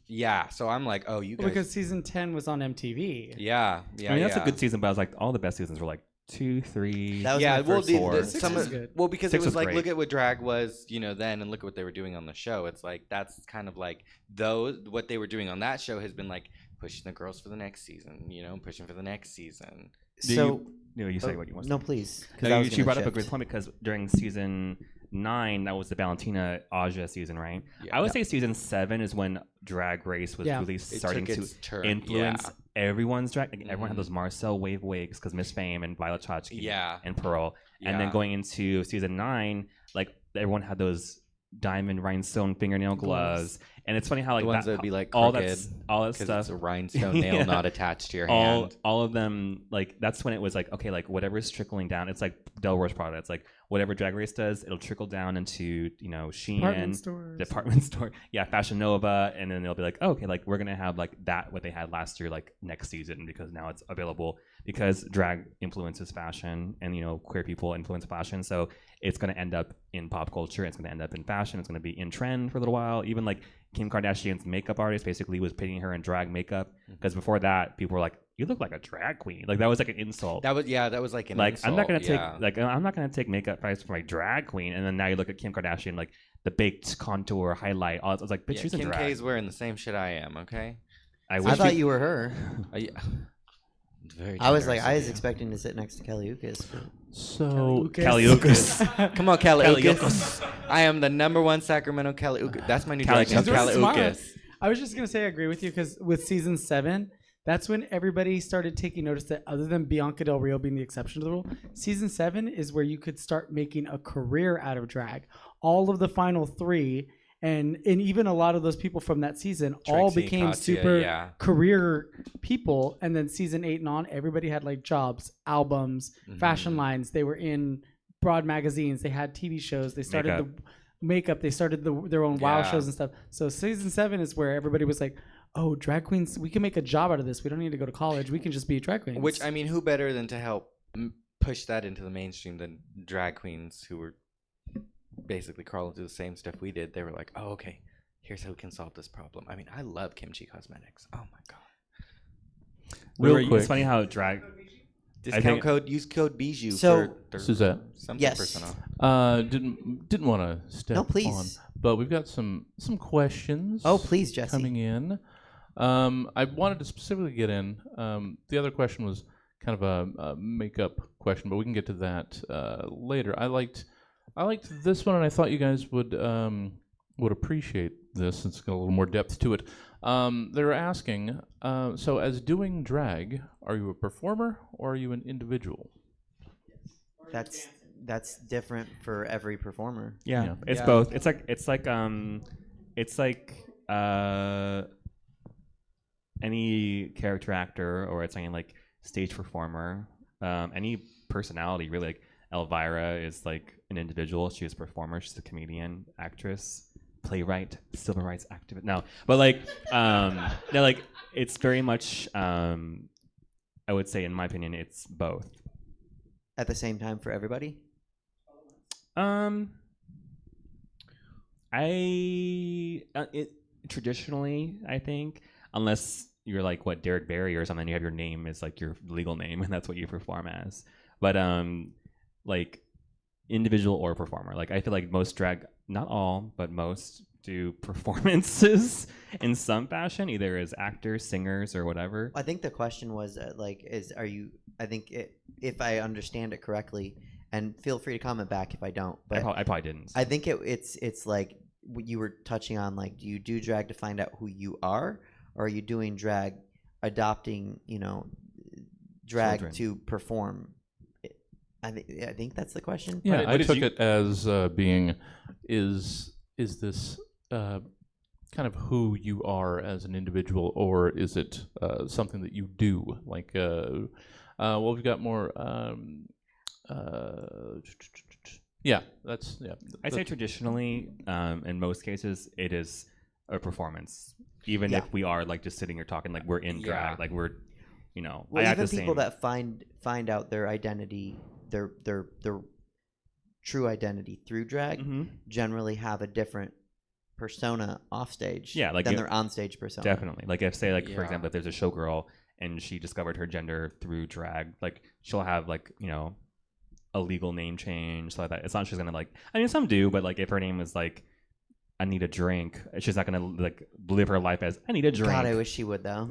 Yeah, so I'm like, oh, you guys. Because season 10 was on MTV. Yeah. I mean, that's a good season, but I was like, all the best seasons were like 2, 3. That was Yeah, my well, first four. Six some was of, good. well, because 6 it was was like, great. look at what drag was, then, and look at what they were doing on the show. It's like that's kind of like what they were doing on that show has been like pushing the girls for the next season, pushing for the next season. So You say what you want. no, please. 'cause No, I was she gonna brought up a shift. great point because during season 9, that was the Valentina Aja season, right? Yeah. I would say season 7 is when Drag Race was Yeah. really It starting took to its turn. influence Yeah. everyone's drag. Like, everyone had Mhm. those Marcel wave wigs because Miss Fame and Violet Chachki Yeah. and Pearl. And then Yeah. going into season 9, like everyone had those diamond rhinestone fingernail gloves. And it's funny how like The ones that would be like all crooked that because stuff. it's a rhinestone nail Yeah. not attached to your all hand. all of them, like that's when it was like, okay, like whatever's trickling down, it's like Delroy's product. It's like whatever Drag Race does, it'll trickle down into Shein, Department stores. department store, Fashion Nova, and then they'll be like, oh, okay, like we're gonna have like that what they had last year, like next season because now it's available because drag influences fashion and queer people influence fashion, so it's gonna end up in pop culture, it's gonna end up in fashion, it's gonna be in trend for a little while. Even like Kim Kardashian's makeup artist basically was painting her in drag makeup because before that people were like, you look like a drag queen, like that was like an insult. That was like an Like insult. I'm not gonna take yeah. I'm not gonna take makeup price for my drag queen, and then now you look at Kim Kardashian, like the baked contour highlight. All, I was like, bitch, Yeah, she's in Kim drag. K's wearing the same shit I am. Okay. I wish thought you were her. Very I was like, generous I of was you. expecting to sit next to Kelly Uchis. So Caliucas. Come on, Cali Caliucas. Uchis. I am the #1 Sacramento Cali Uchis. That's my new Cali drag name, Uchis. Cali Smart. Uchis. I was just gonna say I agree with you because with season 7, that's when everybody started taking notice that other than Bianca Del Rio being the exception to the rule, season 7 is where you could start making a career out of drag. All of the final 3 and even a lot of those people from that season all Trixie, became Katya, super yeah. career people. And then season 8 and on, everybody had like jobs, albums, fashion lines. They were in broad magazines. They had TV shows. They started Makeup. the makeup. They started their own WoW Yeah. shows and stuff. So season 7 is where everybody was like, oh, drag queens, we can make a job out of this. We don't need to go to college. We can just be drag queens. Which, I mean, who better than to help push that into the mainstream than drag queens who were basically crawling through the same stuff we did. They were like, oh, okay, here's how we can solve this problem. I mean, I love Kimchi Cosmetics. Oh my God. Real quick. It's funny how drag. Discount think- code, use code Bijou So- for Suzette. something Yes. percent off. Didn't want to step No, please. on, but we've got some questions. Oh, please, Jesse. coming in. I wanted to specifically get in. The other question was kind of a makeup question, but we can get to that later. I liked this one, and I thought you guys would appreciate this. It's got a little more depth to it. They're asking, so as doing drag, are you a performer or are you an individual? That's different for every performer. Yeah, Yeah. it's Yeah. both. It's like any character actor, or it's something like stage performer. Any personality really. Like Elvira is like an individual. She is a performer. She's a comedian, actress, playwright, civil rights activist. No, but like no, like it's very much. I would say, in my opinion, it's both. At the same time for everybody? Traditionally, I think, unless you're like Derek Barry or something, you have your name as like your legal name, and that's what you perform as. But like individual or performer, like I feel like most drag, not all, but most do performances in some fashion, either as actors, singers, or whatever. I think the question was if I understand it correctly, and feel free to comment back if I don't. But I probably didn't. I think it's like what you were touching on, like, do you do drag to find out who you are, or are you doing drag, adopting, drag Children. to perform? I think that's the question. Yeah, What I did took you- it as being, is this kind of who you are as an individual, or is it something that you do? Like, well, we've got more. Yeah, that's yeah. I'd say traditionally, in most cases, it is a performance. Even Yeah. if we are like just sitting here talking, like we're in drag, like we're, Well, I act even the people same. that find out their identity, their true identity through drag, Mhm. generally have a different persona off stage Yeah, like than it- their on stage persona. Definitely. Like if say like for Yeah. example, if there's a showgirl and she discovered her gender through drag, like she'll have like, a legal name change, stuff like that. It's not she's gonna like, I mean some do, but like if her name is like I need a drink, she's not gonna like live her life as I need a drink. God, I wish she would though.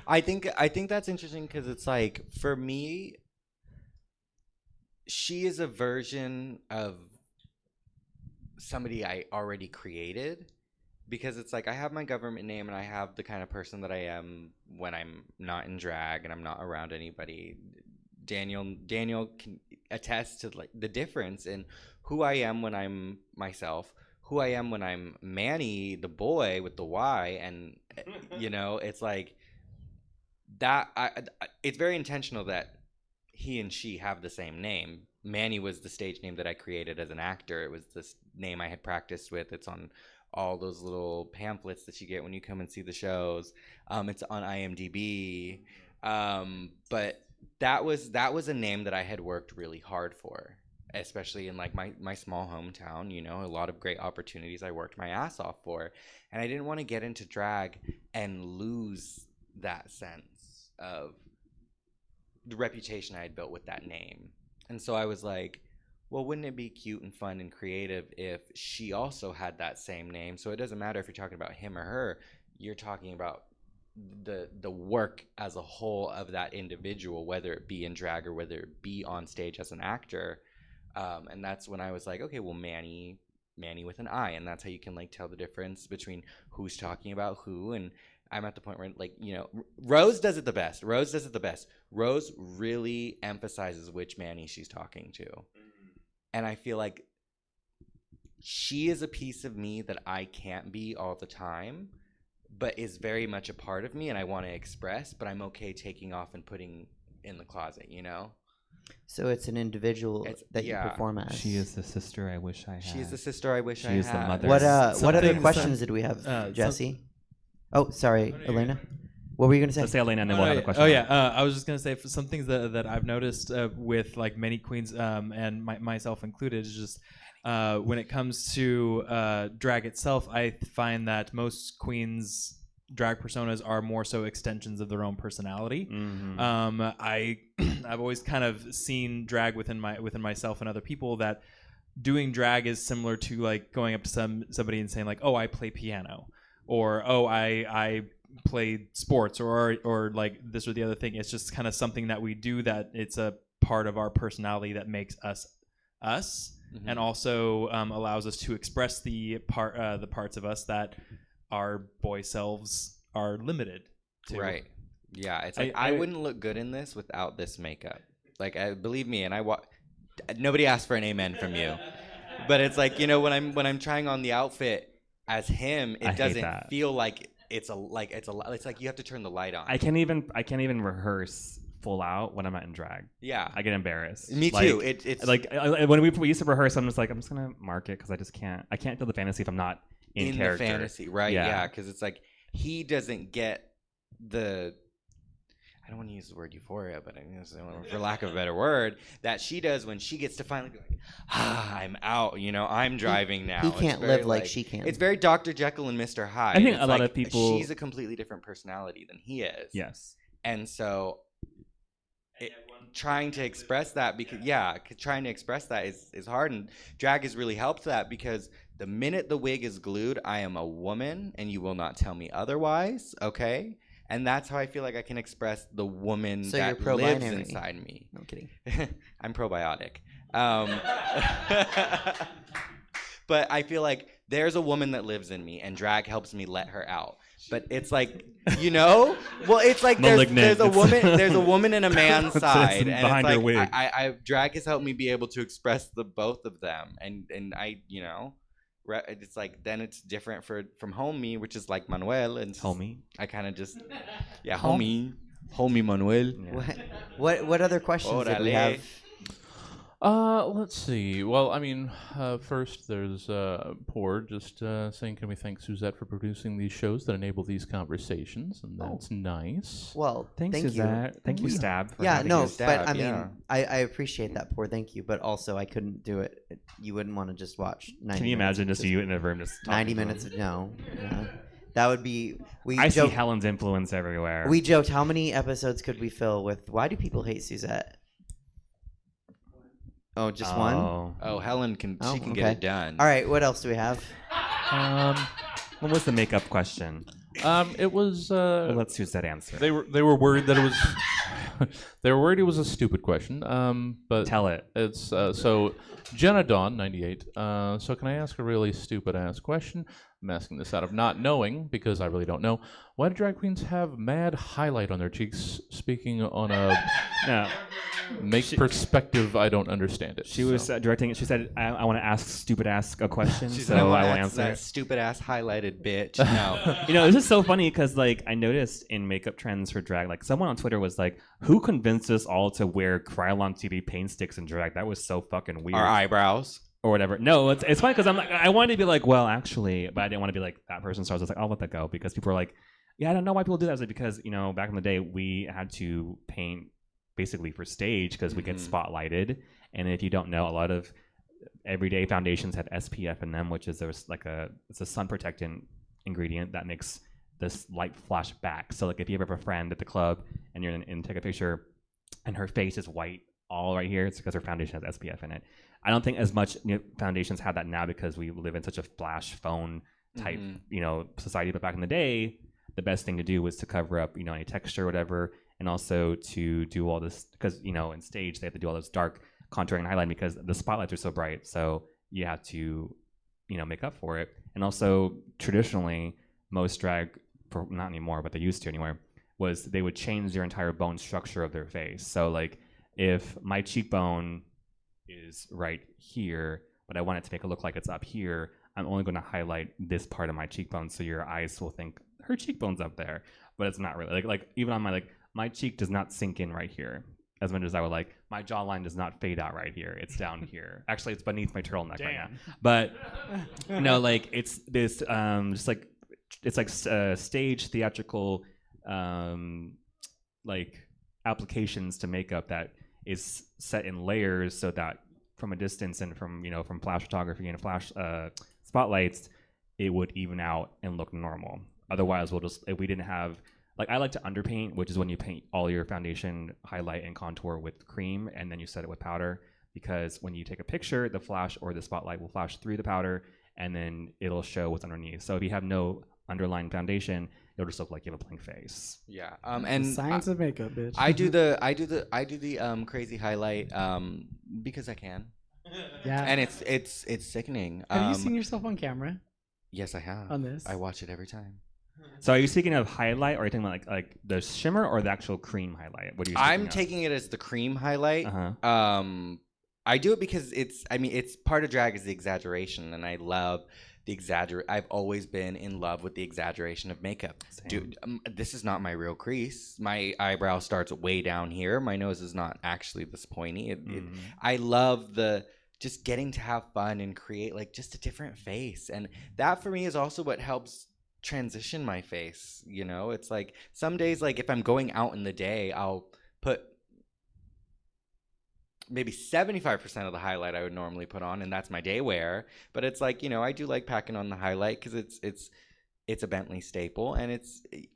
I think that's interesting because it's like, for me, she is a version of somebody I already created, because it's like I have my government name and I have the kind of person that I am when I'm not in drag and I'm not around anybody. Daniel can attest to like the difference in who I am when I'm myself, who I am when I'm Manny, the boy with the Y, and it's like that. It's very intentional that he and she have the same name. Manny was the stage name that I created as an actor. It was this name I had practiced with. It's on all those little pamphlets that you get when you come and see the shows. It's on IMDb. But that was a name that I had worked really hard for, especially in like my small hometown. A lot of great opportunities I worked my ass off for, and I didn't want to get into drag and lose that sense of the reputation I had built with that name. And so I was like, well, wouldn't it be cute and fun and creative if she also had that same name? So it doesn't matter if you're talking about him or her, you're talking about the work as a whole of that individual, whether it be in drag or whether it be on stage as an actor. And that's when I was like, okay, well, Manny Manny with an I, and that's how you can like tell the difference between who's talking about who. And I'm at the point where like, you know, Rose does it the best. Rose really emphasizes which Manny she's talking to. And I feel like she is a piece of me that I can't be all the time, but is very much a part of me and I want to express, but I'm okay taking off and putting in the closet, you know? So it's an individual that you yeah. perform as. She is the sister I wish I had. She is the sister I wish I had. She is the mother. What other Something- questions did we have, Jesse? Oh, sorry, Elena. What were you gonna say? Let's say Elena and then Oh, one other yeah. question. Oh yeah, I was just gonna say for some things that I've noticed with like many queens and myself included is just when it comes to drag itself, I find that most queens drag personas are more so extensions of their own personality. I've always kind of seen drag within myself and other people that doing drag is similar to like going up to somebody and saying like, oh, I play piano, or oh, I play sports, or like this or the other thing. It's just kind of something that we do that it's a part of our personality that makes us us, and also allows us to express the parts of us that our boy selves are limited to. Right. Yeah, it's like I wouldn't look good in this without this makeup. Like, believe me, and nobody asked for an amen from you, but it's like, you know, when I'm trying on the outfit as him, it doesn't feel like it's like you have to turn the light on. I can't even rehearse full out when I'm not in drag. Yeah, I get embarrassed. Me too. It's like when we used to rehearse, I'm just gonna mark it because I just can't. I can't feel the fantasy if I'm not in character. The fantasy, right? Yeah, because it's like he doesn't get the. I don't want to use the word euphoria, but I mean, for lack of a better word, that she does when she gets to finally be like, I'm out, you know, I'm driving now. He can't live like she can. It's very Dr. Jekyll and Mr. Hyde. I think a lot of people. She's a completely different personality than he is. Yes. And so, trying to express that is hard, and drag has really helped that because the minute the wig is glued, I am a woman, and you will not tell me otherwise. Okay. And that's how I feel like I can express the woman that lives inside me. No, I'm kidding. I'm probiotic. But I feel like there's a woman that lives in me, and drag helps me let her out. But it's like, you know, well, it's like there's a woman and a man's side, and behind it's your wig. like I drag has helped me be able to express the both of them, and I, you know. It's like then it's different from home me, which is like Manuel, and homie. I kind of just homie Manuel. Yeah. What other questions did we have? Let's see. Well, I mean, first there's Poor just saying, can we thank Suzette for producing these shows that enable these conversations, and that's nice. Well, Thanks, thank Suzette. you. Thank you, Stab. For Yeah, having no, us. but I mean, I appreciate that, Poor. Thank you, but also I couldn't do it. You wouldn't want to just watch 90 Can you minutes imagine just you in a room just 90 minutes of no. That would be. I see Helen's influence everywhere. We joked, how many episodes could we fill with? Why do people hate Suzette? Oh, just one? Oh, Helen can get it done. All right, what else do we have? What was the makeup question? It was. Well, let's use that answer. They were worried that it was. They were worried it was a stupid question. But tell it. It's so Jenna Dawn 98. So can I ask a really stupid ass question? I'm asking this out of not knowing because I really don't know. Why do drag queens have mad highlight on their cheeks? Speaking on a perspective, I don't understand it. She was directing it. She said, "I want to ask stupid ass a question, She so said, I will "That's answer." that stupid ass highlighted bitch. No. You know, this is so funny because like I noticed in makeup trends for drag, like someone on Twitter was like, "Who convinced us all to wear Krylon TV paint sticks in drag? That was so fucking weird." Our eyebrows. Or whatever. No, it's funny because I'm like, I wanted to be like, well, actually, but I didn't want to be like that person. So I was like, I'll let that go because people are like, yeah, I don't know why people do that. I was like, because, you know, back in the day, we had to paint basically for stage because we get spotlighted. And if you don't know, a lot of everyday foundations have SPF in them, which is it's a sun protectant ingredient that makes this light flash back. So like if you ever have a friend at the club and you're in take a picture and her face is white all right here, it's because her foundation has SPF in it. I don't think as much foundations have that now because we live in such a flash phone type, you know, society. But back in the day, the best thing to do was to cover up, you know, any texture or whatever, and also to do all this because, you know, in stage they have to do all this dark contouring and highlighting because the spotlights are so bright. So you have to, make up for it. And also traditionally, most drag, not anymore, but they used to anyway, was they would change their entire bone structure of their face. So like if my cheekbone is right here, but I want it to make it look like it's up here, I'm only going to highlight this part of my cheekbone so your eyes will think her cheekbone's up there, but it's not really. Like even on my cheek does not sink in right here as much as I would like. My jawline does not fade out right here. It's down here. Actually, it's beneath my turtleneck right now. But like it's this just like it's like stage theatrical like applications to makeup that is set in layers so that from a distance and from from flash photography and flash spotlights, it would even out and look normal. Otherwise, if we didn't have, like, I like to underpaint, which is when you paint all your foundation, highlight, and contour with cream, and then you set it with powder, because when you take a picture, the flash or the spotlight will flash through the powder, and then it'll show what's underneath. So if you have no underlying foundation, it'll just look like you have a blank face. Yeah. The And science of makeup, bitch. I do the crazy highlight because I can. Yeah. And it's sickening. Have you seen yourself on camera Yes, I have. on this? I watch it every time. So are you speaking of highlight, or are you talking about like the shimmer or the actual cream highlight? What are you? I'm taking it as the cream highlight. Uh-huh. I do it because it's part of drag is the exaggeration, and I love the I've always been in love with the exaggeration of makeup. Same. Dude, this is not my real crease. My eyebrow starts way down here. My nose is not actually this pointy. I love just getting to have fun and create like just a different face, and that for me is also what helps transition my face. It's like some days, like if I'm going out in the day, I'll put maybe 75% of the highlight I would normally put on, and that's my day wear. But it's like, I do like packing on the highlight because it's a Bentley staple, and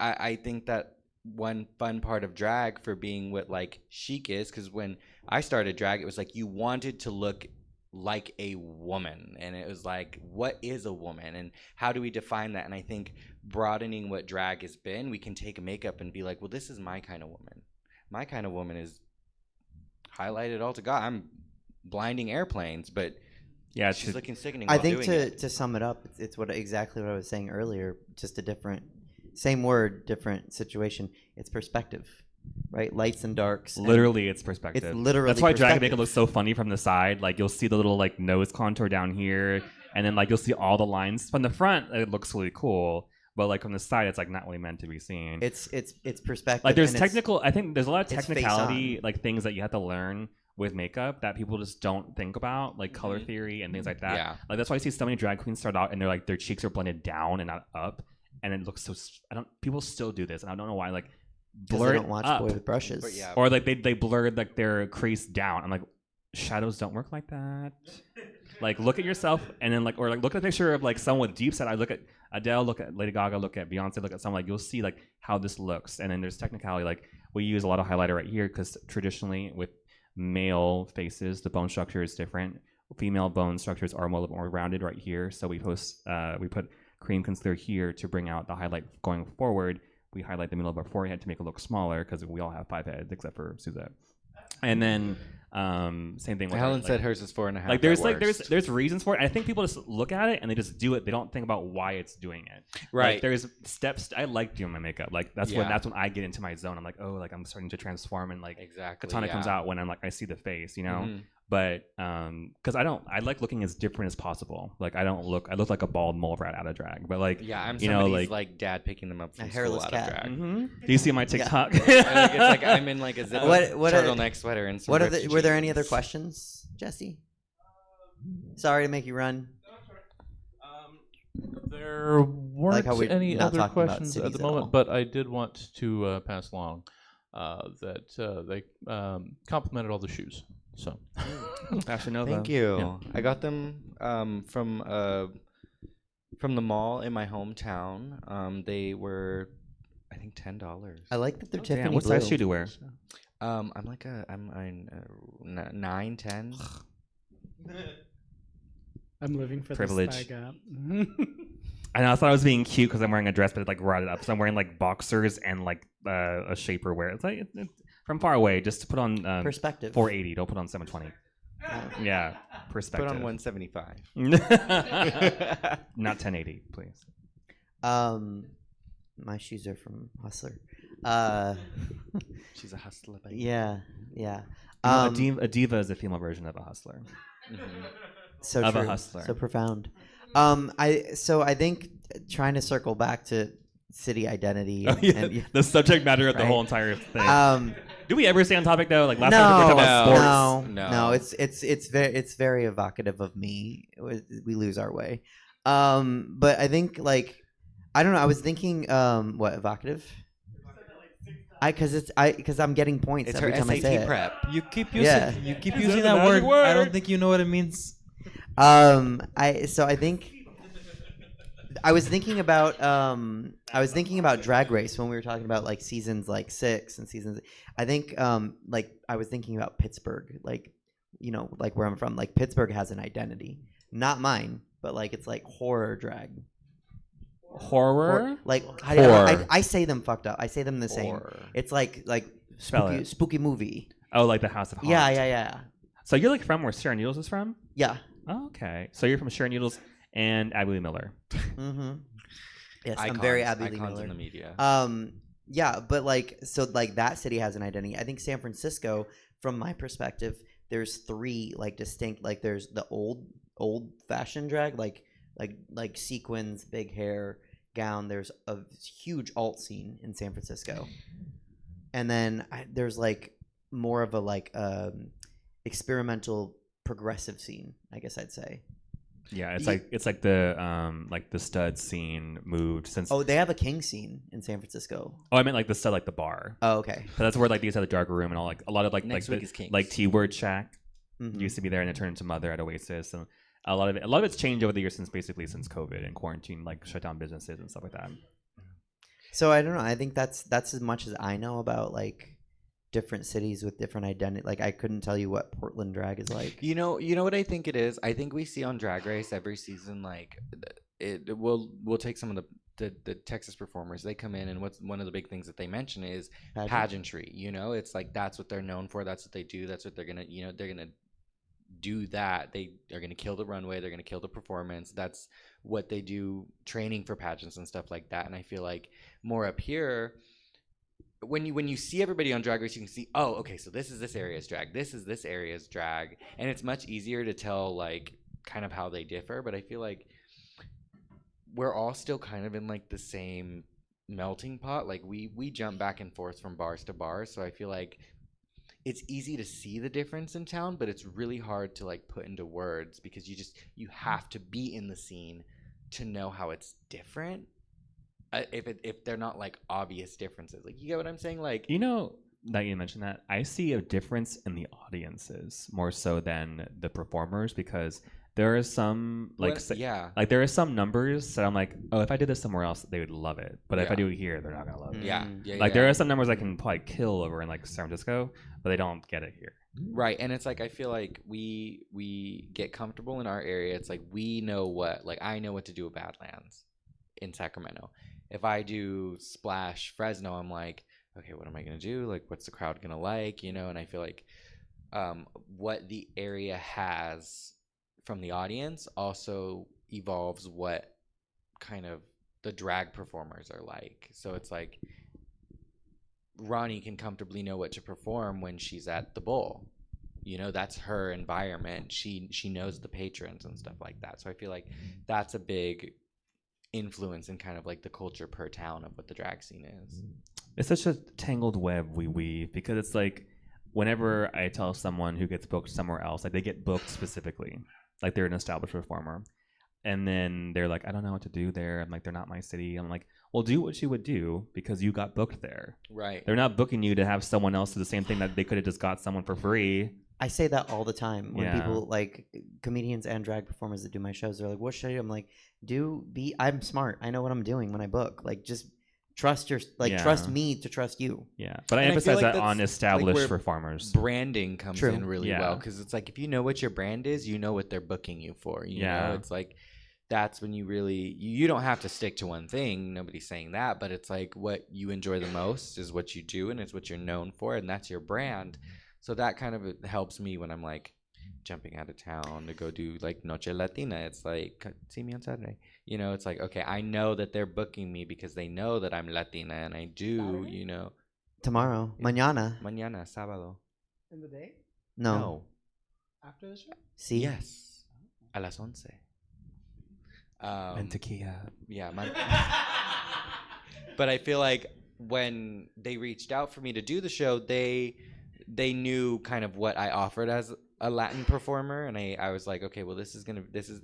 I think that one fun part of drag for being what like chic is, because when I started drag, it was like you wanted to look like a woman, and it was like, what is a woman and how do we define that? And I think broadening what drag has been, we can take makeup and be like, well, this is my kind of woman. My kind of woman is highlighted all to God. I'm blinding airplanes, but Yeah, she's looking sickening. I while think doing it. to sum it up, it's exactly what I was saying earlier. Just a different, same word, different situation. It's perspective, right? Lights and darks. and literally, it's perspective. It's literally That's why drag can make it perspective. look so funny from the side. Like you'll see the little like nose contour down here, and then like you'll see all the lines from the front. It looks really cool, but like from the side, it's like not really meant to be seen. It's perspective. Like there's and it's- technical. I think there's a lot of it's face technicality, on. like things that you have to learn with makeup that people just don't think about, like color theory and things like that. Yeah. Like that's why I see so many drag queens start out and they're like their cheeks are blended down and not up, and it looks so. People still do this, and I don't know why. Like 'cause blur they it don't watch up, Boy with Brushes. But yeah. or like they blurred like their crease down. I'm like, shadows don't work like that. Like look at yourself, and then like, or like look at a picture of like someone with deep set. I look at Adele, look at Lady Gaga, look at Beyonce, look at someone, like you'll see like how this looks. And then there's technicality, like we use a lot of highlighter right here because traditionally with male faces the bone structure is different. Female bone structures are more rounded right here, so we put cream concealer here to bring out the highlight going forward. We highlight the middle of our forehead to make it look smaller because we all have 5 heads except for Suzette. And then same thing with Helen our, said hers is 4.5. like there's reasons for it. I think people just look at it and they just do it. They don't think about why it's doing it. Right. Like, there's steps. I like doing my makeup. Like that's when I get into my zone. I'm like, oh, like I'm starting to transform, and like Exactly. katana comes yeah. out when I'm like I see the face, Mhm. But because I like looking as different as possible. Like I look like a bald mole rat out of drag. But like Yeah, I'm you know, somebody's like- like dad picking them up A from hairless school out cat. of drag. do you see my TikTok? Like, it's like I'm in like a zip What are- turtleneck sweater and some What are ripped were there any jeans. other questions, Jesse? Sorry to make you run. There weren't how we're any not other talking about questions at cities the at all. moment, but I did want to pass along that they complimented all the shoes. So Fashion Nova. Thank you. Yeah. I got them from the mall in my hometown. They were, I think, $10. I like that they're Damn, Tiffany what blue. size shoe do you wear? I'm 9, 10. I'm living for Privilege. this thigh gap. I know. I thought I was being cute because I'm wearing a dress, but it like brought it up. So I'm wearing like boxers and like a shaper wear. It's like from far away, just to put on Perspective. 480. Don't put on 720. Yeah, Put perspective. on 175. Not 1080, please. My shoes are from Hustler. She's a hustler, baby. Yeah, yeah. You know, a diva is a female version of a hustler. So of a true, hustler. so profound. I think trying to circle back to city identity. And, The subject matter of the Right. whole entire thing. Um, Do we ever stay on topic though? Like last time we were talking about sports. no. It's very evocative of me. We lose our way. But I think like I don't know. I was thinking what evocative. Because I'm getting points It's every her time I say SAT it. prep. You keep using Yeah. using that word. I don't think you know what it means. I think I was thinking about Drag Race when we were talking about like seasons like 6 and seasons. I think like I was thinking about Pittsburgh, like like where I'm from. Like Pittsburgh has an identity, not mine, but like it's like horror drag. Horror. Like Horror. I say them fucked up. I say them the same. Horror. It's like Spell it. spooky movie. Oh, like the House of Haunt. Yeah. So you're like from where Sarah Needles is from? Yeah. Oh, okay. So you're from Sarah Needles and Abby Lee Miller. Mm-hmm. Yes, Icons, I'm very Abby Lee icons Miller. in the media. Yeah, but like that city has an identity. I think San Francisco, from my perspective, there's 3 like distinct, like there's the old fashioned drag, like sequins, big hair, gown. There's a huge alt scene in San Francisco, and then there's like more of a like experimental progressive scene, I guess I'd say. Yeah, it's like the stud scene moved since. Oh, they have a king scene in San Francisco. Oh, I meant like the stud, like the bar. Oh, okay. So that's where like these had the dark room and all like a lot of like Next like week is Kings. like T-Word Shack Mhm. used to be there and it turned into Mother at Oasis and a lot of it's changed over the years since COVID and quarantine like shut down businesses and stuff like that. So I don't know. I think that's as much as I know about like different cities with different identity. Like I couldn't tell you what Portland drag is like. You know what I think it is? I think we see on Drag Race every season like we'll take some of the Texas performers. They come in and what's one of the big things that they mention is pageantry. It's like that's what they're known for. That's what they do. That's what they're gonna they're gonna do that. They are gonna kill the runway. They're gonna kill the performance. That's what they do, training for pageants and stuff like that. And I feel like more up here, when you see everybody on Drag Race, you can see, oh, okay, so this is this area's drag, this is this area's drag, and it's much easier to tell like kind of how they differ. But I feel like we're all still kind of in like the same melting pot. Like we jump back and forth from bars to bars, so I feel like it's easy to see the difference in town, but it's really hard to like put into words because you have to be in the scene to know how it's different. If they're not like obvious differences, like you get what I'm saying, like That you mentioned that, I see a difference in the audiences more so than the performers because there are some like there are some numbers that I'm like, oh, if I did this somewhere else, they would love it, but if I do it here, they're not gonna love it. Like there are some numbers I can probably kill over in like San Francisco, but they don't get it here. Right, and it's like I feel like we get comfortable in our area. It's like we know I know what to do with Badlands in Sacramento. If I do Splash Fresno, I'm like, okay, what am I gonna do? Like, what's the crowd gonna like? And I feel like what the area has from the audience also evolves what kind of the drag performers are like. So it's like Ronnie can comfortably know what to perform when she's at the bowl. That's her environment. She knows the patrons and stuff like that. So I feel like that's a big influence in kind of like the culture per town of what the drag scene is. It's such a tangled web we weave because it's like whenever I tell someone who gets booked somewhere else, like they get booked specifically, like they're an established performer, and then they're like, I don't know what to do there. I'm like, they're not my city. I'm like, well, do what you would do because you got booked there. Right. They're not booking you to have someone else do the same thing that they could have just got someone for free. I say that all the time when Yeah. people like comedians and drag performers that do my shows. They're like, "What should I do?" I'm like, I'm smart. I know what I'm doing when I book. Like, just trust trust me to trust you. Yeah, but I And I feel emphasize like that that's, on like, established where performers. Branding comes True. in really Yeah. well because it's like if you know what your brand is, you know what they're booking you for. You Yeah. know, it's like that's when you really you don't have to stick to one thing. Nobody's saying that, but it's like what you enjoy the most is what you do, and it's what you're known for, and that's your brand. So that kind of helps me when I'm like jumping out of town to go do like Noche Latina. It's like, see me on Saturday. You know, it's like, okay, I know that they're booking me because they know that I'm Latina and I do, Saturday? you know. Tomorrow, Yeah. mañana. Mañana, sábado. In the day No. after the show. See. Yes. A las 11. Mantequilla. Yeah. But I feel like when they reached out for me to do the show, they knew kind of what I offered as a Latin performer, and I was like, okay, well,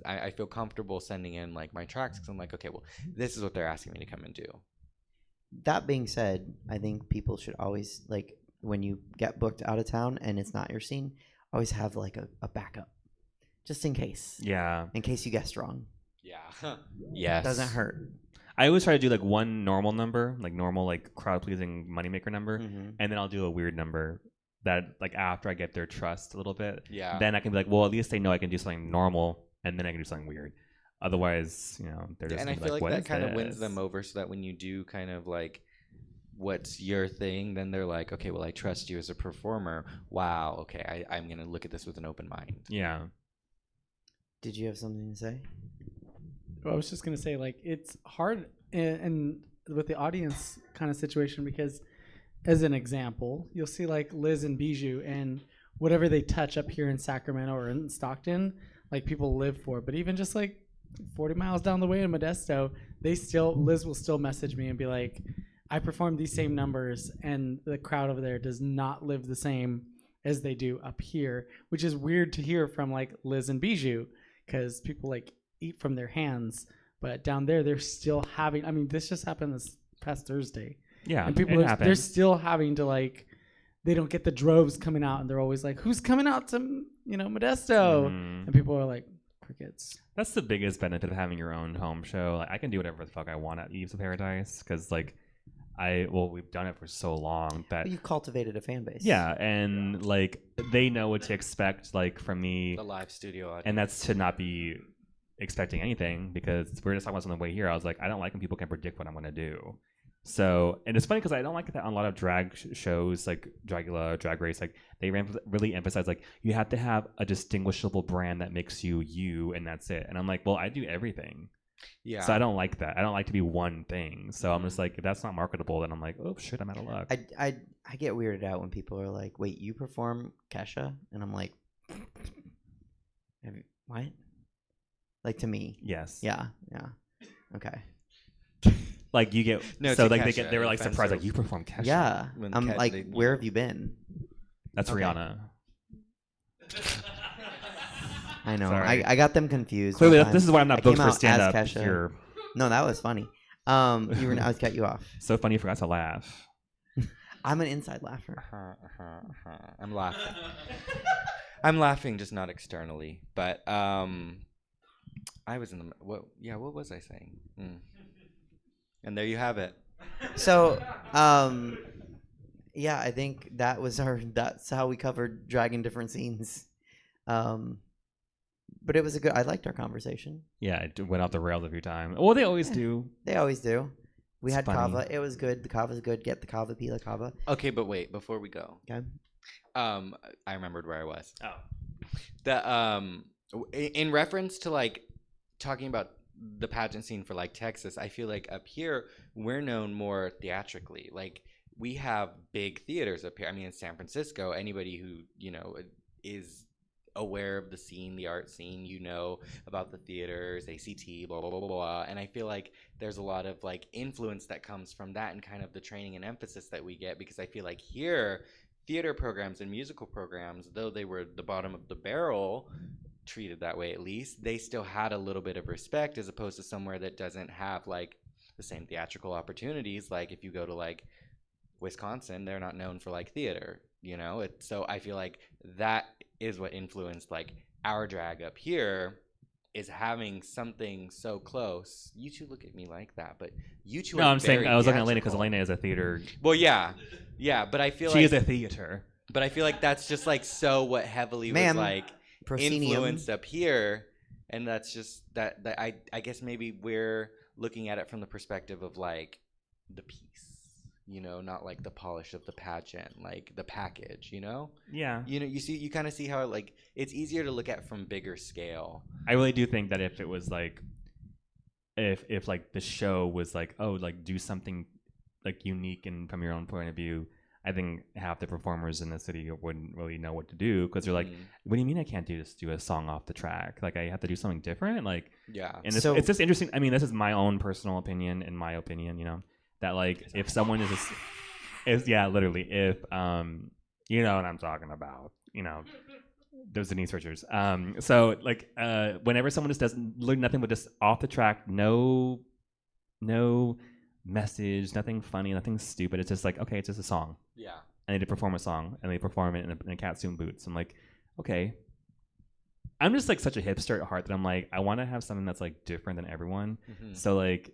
I feel comfortable sending in like my tracks because I'm like, okay, well, this is what they're asking me to come and do. That being said, I think people should always, like, when you get booked out of town and it's not your scene, always have like a backup, just in case. Yeah. In case you guessed wrong. Yeah. Yes. Doesn't hurt. I always try to do like one normal number, like normal, like crowd pleasing moneymaker number, Mhm. and then I'll do a weird number that like after I get their trust a little bit, Yeah. then I can be like, well, at least they know I can do something normal, and then I can do something weird. Otherwise, you know, they're just And I gonna be feel like "What that is kind of wins this?" them over, so that when you do kind of like what's your thing, then they're like, okay, well, I trust you as a performer. Wow, okay, I'm gonna look at this with an open mind. Yeah. Did you have something to say? Well, I was just gonna say, like, it's hard and with the audience kind of situation because, as an example, you'll see like Liz and Bijou and whatever they touch up here in Sacramento or in Stockton, like people live for. But even just like 40 miles down the way in Modesto, Liz will still message me and be like, I performed these same numbers and the crowd over there does not live the same as they do up here, which is weird to hear from like Liz and Bijou because people like eat from their hands. But down there, they're still having, I mean, this just happened this past Thursday. Yeah. And people it they're happens. still having to like, they don't get the droves coming out and they're always like, who's coming out to, Modesto? Mhm. And people are like, crickets. That's the biggest benefit of having your own home show. Like, I can do whatever the fuck I want at Eves of Paradise because, like, we've done it for so long that You've cultivated a fan base. yeah, and like they know what to expect, like from me, The live studio audience. and that's to not be expecting anything because we were just talking about something on the way here. I was like, I don't like when people can predict what I'm gonna do. So, and it's funny because I don't like that on a lot of drag shows like Dragula, Drag Race. Like they really emphasize like you have to have a distinguishable brand that makes you you, and that's it. And I'm like, well, I do everything. Yeah. So I don't like that. I don't like to be one thing. So I'm just like, if that's not marketable, then I'm like, oh shit, I'm out of luck. I get weirded out when people are like, wait, you perform Kesha? And I'm like, what? Like to me. Yes. Yeah. Okay. Like you get No, so to like Kesha, they were like offensive. surprised like you perform Kesha. Yeah. When I'm Kat- like, they- where have you been? That's Okay. Rihanna. I know. Sorry. I got them confused. Clearly, one time. this is why I'm I not booked came for out as stand up Kesha. here. No, that was funny. I was cut you off. So funny you forgot to laugh. I'm an inside laugher. I'm laughing. I'm laughing, just not externally. But I was in the what? Yeah, what was I saying? And there you have it. So, yeah, I think that's how we covered dragging different scenes. But it was I liked our conversation. Yeah, it went off the rails a few times. Well, they always do. They always do. We It's had funny. kava. It was good. The kava's good. Get the kava, pila kava. Okay, but wait, before we go, Okay. I remembered where I was. Oh. In reference to like talking about the pageant scene for like Texas, I feel like up here we're known more theatrically. Like we have big theaters up here. I mean, in San Francisco, anybody who is aware of the scene, the art scene, about the theaters, ACT, blah blah blah blah blah. And I feel like there's a lot of like influence that comes from that and kind of the training and emphasis that we get, because I feel like here theater programs and musical programs, though they were the bottom of the barrel, treated that way at least, they still had a little bit of respect, as opposed to somewhere that doesn't have like the same theatrical opportunities. Like if you go to like Wisconsin, they're not known for like theater, so I feel like that is what influenced like our drag up here, is having something so close. You two look at me like that, but you two No, are I'm saying very I was looking at Elena because theatrical. Elena is a theater. Well, yeah, but I feel She like is a theater. but I feel like that's just like so what heavily Ma'am, was like proscenium. influenced up here, and that's just that I guess maybe we're looking at it from the perspective of like the piece, you know, not like the polish of the pageant, like the package, you know? Yeah. You know, you kind of see how like it's easier to look at from bigger scale. I really do think that if it was like, if like the show was like, oh, like do something like unique and from your own point of view, I think half the performers in the city wouldn't really know what to do because they're like, what do you mean I can't just do a song off the track? Like I have to do something different? Like, Yeah. and it's just interesting. I mean, this is my own personal opinion, in my opinion, you know, that like if someone is yeah, literally, if you know what I'm talking about, you know, those Denise Richards. So like whenever someone just doesn't learn nothing but just off the track, no message, nothing funny, nothing stupid. It's just like, okay, it's just a song. Yeah. And they perform a song and they perform it in a catsuit boots. I'm like, okay. I'm just like such a hipster at heart that I'm like, I want to have something that's like different than everyone. So like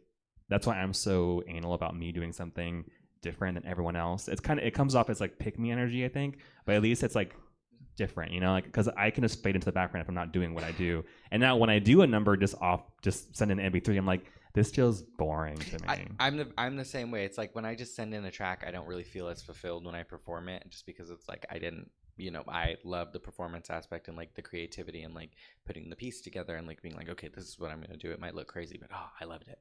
that's why I'm so anal about me doing something different than everyone else. It's kind of, it comes off as like pick me energy, I think, but at least it's like different, you know, like because I can just fade into the background if I'm not doing what I do. And now when I do a number just send in MP3, I'm like, this feels boring to me. I'm the same way. It's like when I just send in a track, I don't really feel as fulfilled when I perform it, just because it's like I didn't, you know, I love the performance aspect and like the creativity and like putting the piece together and like being like, okay, this is what I'm gonna do. It might look crazy, but I loved it.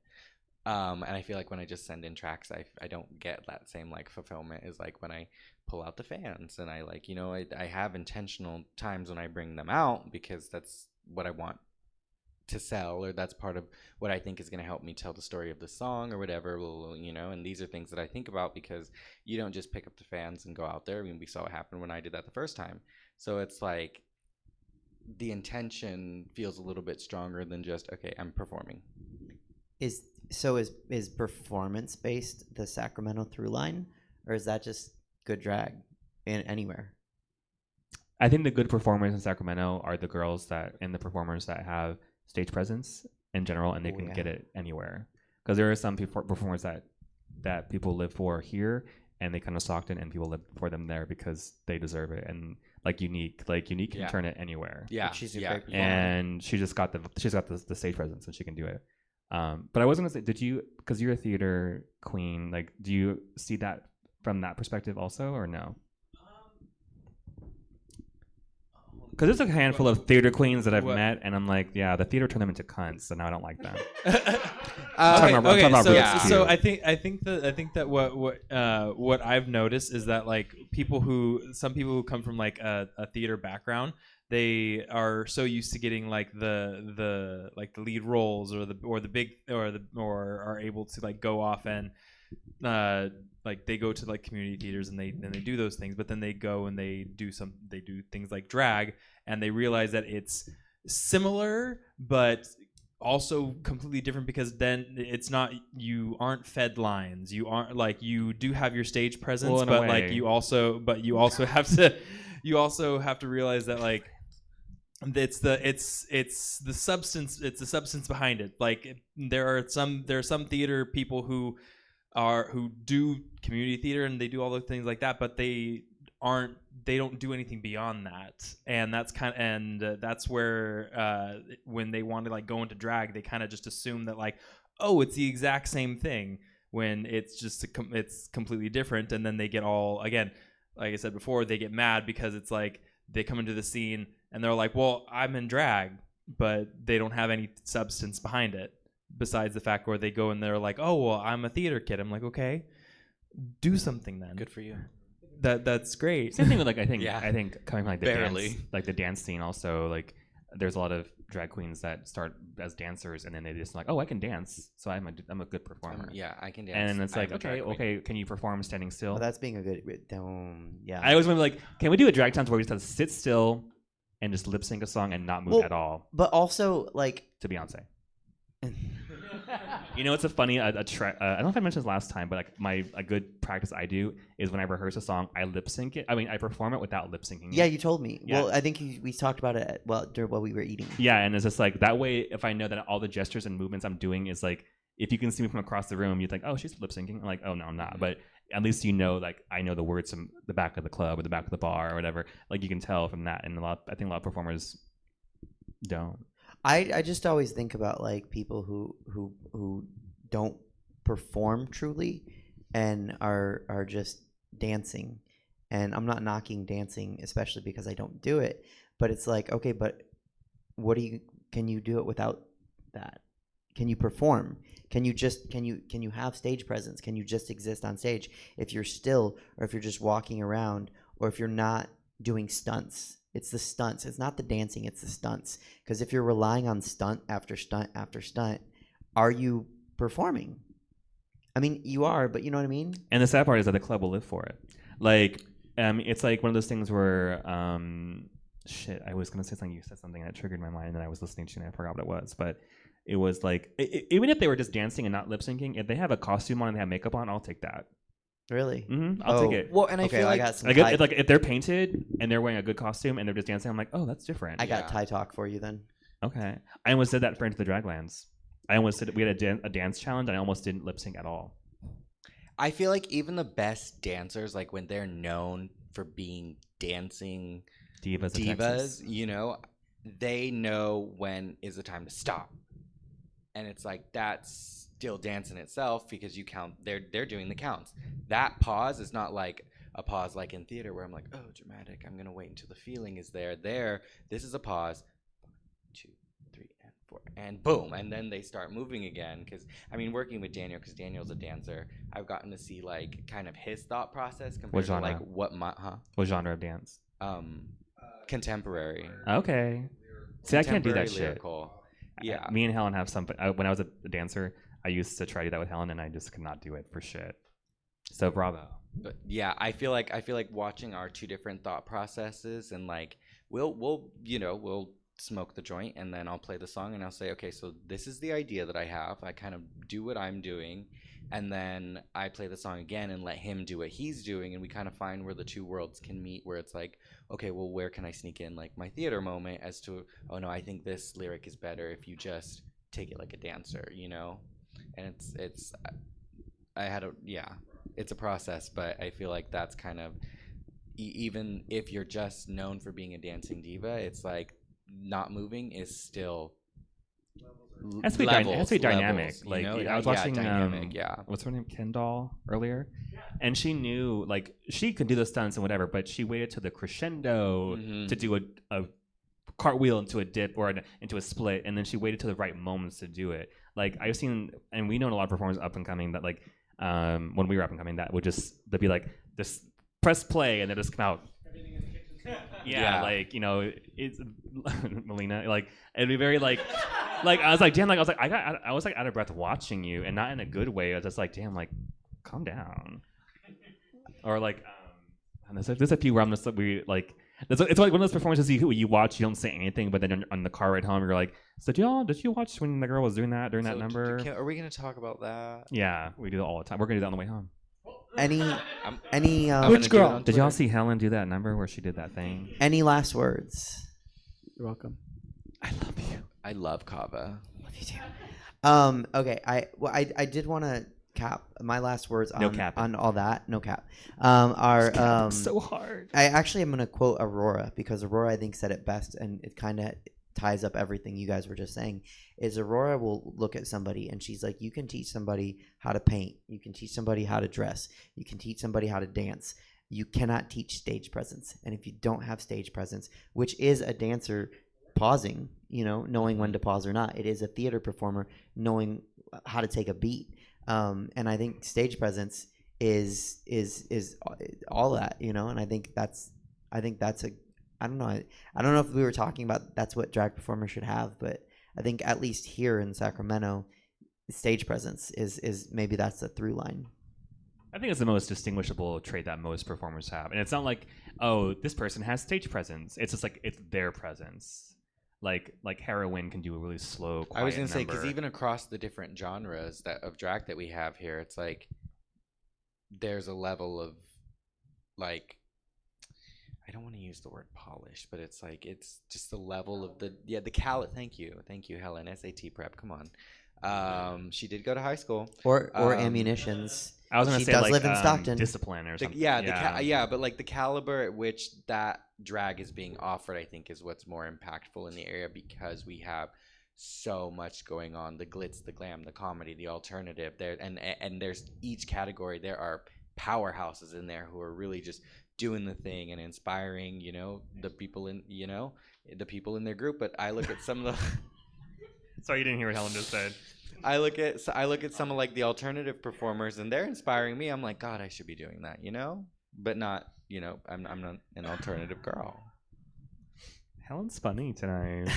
And I feel like when I just send in tracks, I don't get that same like fulfillment as like when I pull out the fans and I like, you know, I have intentional times when I bring them out because that's what I want to sell, or that's part of what I think is going to help me tell the story of the song or whatever, you know. And these are things that I think about because you don't just pick up the fans and go out there. I mean, we saw what happened when I did that the first time. So it's like the intention feels a little bit stronger than just, okay, I'm performing. Is performance based the Sacramento through line, or is that just good drag in anywhere? I think the good performers in Sacramento are the girls that and the performers that have stage presence in general, and they can get it anywhere. Because there are some performers that people live for here, and they kind of socked in, and people live for them there because they deserve it. And like Unique can turn it anywhere. Yeah, she's a great performer. And she's got the stage presence, and she can do it. But I was gonna say, did you, because you're a theater queen, like, do you see that from that perspective also, or no? Because there's a handful of theater queens that I've met, and I'm like, yeah, the theater turned them into cunts, and now I don't like them. So I think that what I've noticed is that like some people who come from like a theater background, they are so used to getting like the lead roles or are able to like go off and like they go to like community theaters and they do those things, but then they go and they do things like drag, and they realize that it's similar but also completely different, because then it's not, you aren't fed lines, you aren't like, you do have your stage presence, but like you also have to realize that like it's the substance behind it. Like there are some theater people who do community theater and they do all those things like that, but they don't do anything beyond that. And that's where when they want to like go into drag, they kind of just assume that like, oh, it's the exact same thing, when it's just it's completely different. And then they get all, again, like I said before, they get mad because it's like they come into the scene and they're like, well, I'm in drag, but they don't have any substance behind it besides the fact where they go and they're like, oh, well, I'm a theater kid. I'm like, okay, do something then. Good for you. That's great. Same thing with like, I think coming from like the Barely. dance, like the dance scene also, like there's a lot of drag queens that start as dancers and then they just like, oh, I can dance, so I'm a good performer. Yeah, I can dance. And it's like, okay, can you perform standing still? Well, that's being a good. Yeah. I always want to be like, can we do a drag time where we just have to sit still and just lip sync a song and not move at all? But also like to Beyonce. You know, it's a funny I don't know if I mentioned this last time, but like a good practice I do is when I rehearse a song, I lip sync it. I mean, I perform it without lip syncing. Yeah, you told me. Yeah. Well, I think we talked about it while we were eating. Yeah, and it's just like that way. If I know that all the gestures and movements I'm doing is like, if you can see me from across the room, you think, oh, she's lip syncing. I'm like, oh no, I'm not. But at least you know, like I know the words from the back of the club or the back of the bar or whatever. Like you can tell from that, and I think a lot of performers don't. I just always think about like people who don't perform truly, and are just dancing. And I'm not knocking dancing, especially because I don't do it. But it's like, okay, but can you do it without that? Can you perform? Can you have stage presence? Can you just exist on stage if you're still, or if you're just walking around, or if you're not doing stunts? It's the stunts. It's not the dancing, it's the stunts. Because if you're relying on stunt after stunt after stunt, are you performing? I mean, you are, but you know what I mean? And the sad part is that the club will live for it. Like, it's like one of those things where, shit, I was going to say something, you said something that triggered my mind, and I was listening to it and I forgot what it was. But it was like, even if they were just dancing and not lip syncing, if they have a costume on and they have makeup on, I'll take that. Really? I'll take it. Well, and I Okay, feel I like got some Like if they're painted and they're wearing a good costume and they're just dancing, I'm like, oh, that's different. I got Yeah. Thai talk for you then. Okay. I almost did that for Into the Draglands. I almost did. We had a dance challenge, and I almost didn't lip sync at all. I feel like even the best dancers, like when they're known for being dancing Divas, of divas, Texas. you know, they know when is the time to stop. And it's like that's still dance in itself because you count. They're doing the counts. That pause is not like a pause like in theater where I'm like, oh, dramatic. I'm gonna wait until the feeling is there. This is a pause. 1, 2, 3, and 4, and boom, and then they start moving again. Because I mean, working with Daniel, because Daniel's a dancer, I've gotten to see like kind of his thought process compared to like genre? what genre of dance? contemporary. Okay. See, I can't do that Contemporary shit. lyrical. Yeah. Me and Helen have some. When I was a dancer, I used to try to do that with Helen, and I just could not do it for shit. So bravo. But yeah, I feel like watching our two different thought processes, and like we'll smoke the joint, and then I'll play the song, and I'll say, okay, so this is the idea that I have. I kind of do what I'm doing, and then I play the song again and let him do what he's doing, and we kind of find where the two worlds can meet, where it's like, okay, well, where can I sneak in like my theater moment as to, oh no, I think this lyric is better if you just take it like a dancer, you know? And it's I had a yeah, it's a process, but I feel like that's kind of even if you're just known for being a dancing diva, it's like not moving is still Has to be dynamic. levels, you Like know? I was Yeah, watching, dynamic, yeah. what's her name, Kendall earlier, and she knew like she could do the stunts and whatever, but she waited to the crescendo Mhm. to do a cartwheel into a dip or into a split, and then she waited to the right moments to do it. Like I've seen, and we know a lot of performers up and coming that like when we were up and coming that would just they'd be like just press play and then just come out. Yeah, like it's Melina. Like it'd be very like I was like damn, like I was like out of breath watching you, and not in a good way. I was just like damn, like calm down. Or like and there's a few where I'm just it's like one of those performances you watch, you don't say anything, but then on the car ride home, you're like, so did you watch when the girl was doing that during that number? Are we gonna talk about that? Yeah, we do it all the time. We're gonna do that on the way home. Any Which girl? Did y'all see Helen do that number where she did that thing? any last words? You're welcome. I love you. I love Kava. Love you too. Okay. I did want to cap my last words No capping. on all that. No cap. Are So hard. I actually am gonna quote Aurora because Aurora I think said it best, and it kind of ties up everything you guys were just saying. Is Aurora will look at somebody and she's like, you can teach somebody how to paint, you can teach somebody how to dress, you can teach somebody how to dance. You cannot teach stage presence, and if you don't have stage presence, which is a dancer pausing, knowing when to pause or not, it is a theater performer knowing how to take a beat. And I think stage presence is all that, and I think that's a I don't know. I don't know if we were talking about that's what drag performers should have, but I think at least here in Sacramento, stage presence is maybe that's the through line. I think it's the most distinguishable trait that most performers have, and it's not like, oh, this person has stage presence. It's just like it's their presence. Like Heroine can do a really slow, quiet I was gonna say because number. even across the different genres of drag that we have here, it's like there's a level of like. I don't want to use the word polish, but it's like it's just the level of the Thank you, Helen. SAT prep. Come on. She did go to high school. Or ammunitions. I was gonna she say does like live in Stockton. discipline or something. But like the caliber at which that drag is being offered, I think, is what's more impactful in the area because we have so much going on. The glitz, the glam, the comedy, the alternative. There and there's each category. There are powerhouses in there who are really just doing the thing and inspiring, the people in their group. But I look at some of the Sorry, you didn't hear what Helen just said. I look at some of like the alternative performers, and they're inspiring me. I'm like, God, I should be doing that, but not, I'm not an alternative girl. Helen's funny tonight.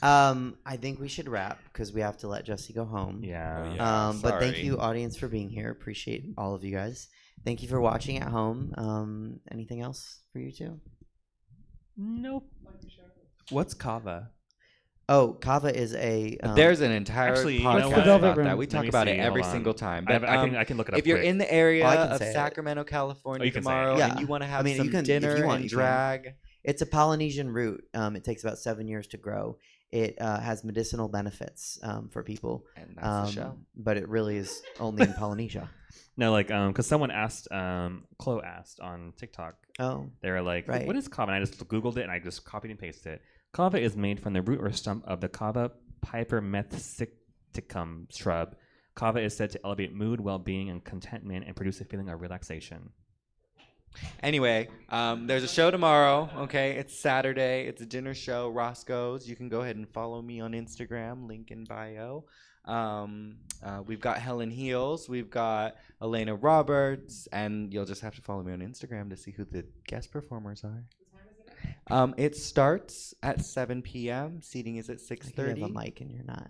I think we should wrap because we have to let Jesse go home. Yeah. But thank sorry. you, audience, for being here. Appreciate all of you guys. Thank you for watching at home. Anything else for you two? Nope. What's kava? Oh, Kava is a. There's an entire Actually, you know podcast what? about Let that. We me talk about see, it every hold on. single time. I, But I can look it up. if you're quick. in the area Well, I can of say it. Sacramento, California you can say it. tomorrow, Yeah. and you want to have I mean, some you can- if dinner you want, and you can. drag, It's a Polynesian root. It takes about 7 years to grow. It has medicinal benefits for people. and that's the show. But it really is only in Polynesia. No, like, because someone asked, Chloe asked on TikTok. Oh, They were like, Right. "What is kava?" And I just Googled it and I just copied and pasted it. Kava is made from the root or stump of the Kava pipermethysticum shrub. Kava is said to elevate mood, well-being, and contentment, and produce a feeling of relaxation. Anyway, there's a show tomorrow. Okay, it's Saturday. It's a dinner show. Roscoe's. You can go ahead and follow me on Instagram. Link in bio. We've got Helen Heels. We've got Elena Roberts, and you'll just have to follow me on Instagram to see who the guest performers are. It starts at 7 p.m. Seating is at you have 6:30. a mic and you're not.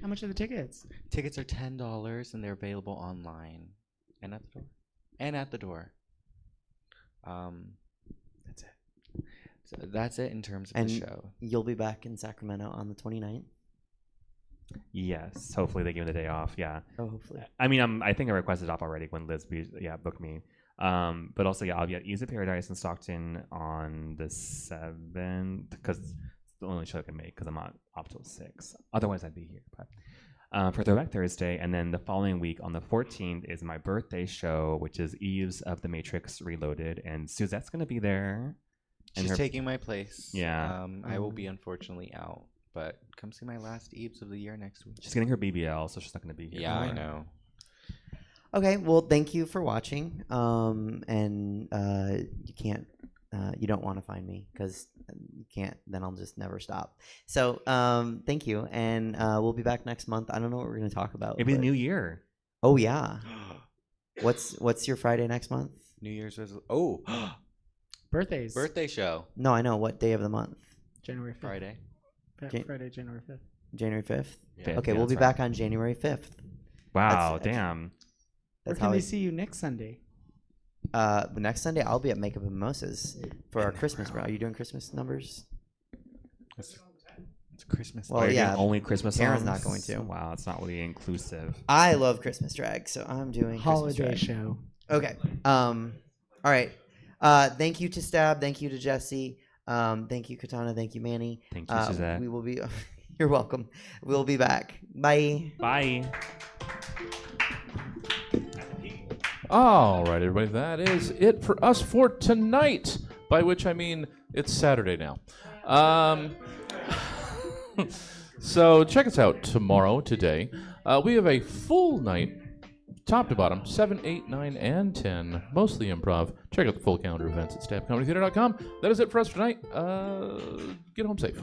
How much are the tickets? Tickets are $10, and they're available online and at the door. That's it. So that's it in terms of And the show. you'll be back in Sacramento on the 29th. Yes, hopefully they give me the day off. Yeah, Oh, hopefully. I mean, I think I requested off already when Liz booked me. But also, I'll be at Ease of Paradise in Stockton on the 7th because it's the only show I can make because I'm not off till 6. Otherwise, I'd be here. But for Throwback Thursday, and then the following week on the 14th is my birthday show, which is Eves of the Matrix Reloaded, and Suzette's gonna be there. And She's her- taking my place. Yeah. I will be unfortunately out, but come see my last Eves of the year next week. She's getting her BBL, so she's not gonna be here. Yeah, I anymore. know. Okay, well, thank you for watching. You can't, you don't want to find me because you can't. Then I'll just never stop. So, thank you, and we'll be back next month. I don't know what we're gonna talk about. Maybe the but- new year. Oh yeah. What's your Friday next month? New Year's resolution. Oh, Birthdays. birthday show No, I know. What day of the month? January 5th. Friday. Jan- Friday, January 5th. January 5th. Yeah, Okay, yeah, we'll be that's right. back on January 5th. Wow, That's- damn. Where That's can how they it, see you next Sunday? the next Sunday I'll be at Makeup and Mimosas for our Christmas. Are you doing Christmas numbers? It's Christmas. Well, Are you doing yeah, only Christmas Karen's songs? not going to. Wow, it's not really inclusive. I love Christmas drag, so I'm doing Holiday Christmas drag. show. Okay. All right. Thank you to Stab. Thank you to Jesse. Thank you, Katana. Thank you, Manny. Thank you, Suzette. We will be. You're welcome. We'll be back. Bye. Bye. All right, everybody, that is it for us for tonight. By which I mean it's Saturday now. So check us out tomorrow, today. We have a full night, top to bottom, 7, 8, 9, and 10, mostly improv. Check out the full calendar of events at stabcomedytheater.com. That is it for us tonight. Get home safe.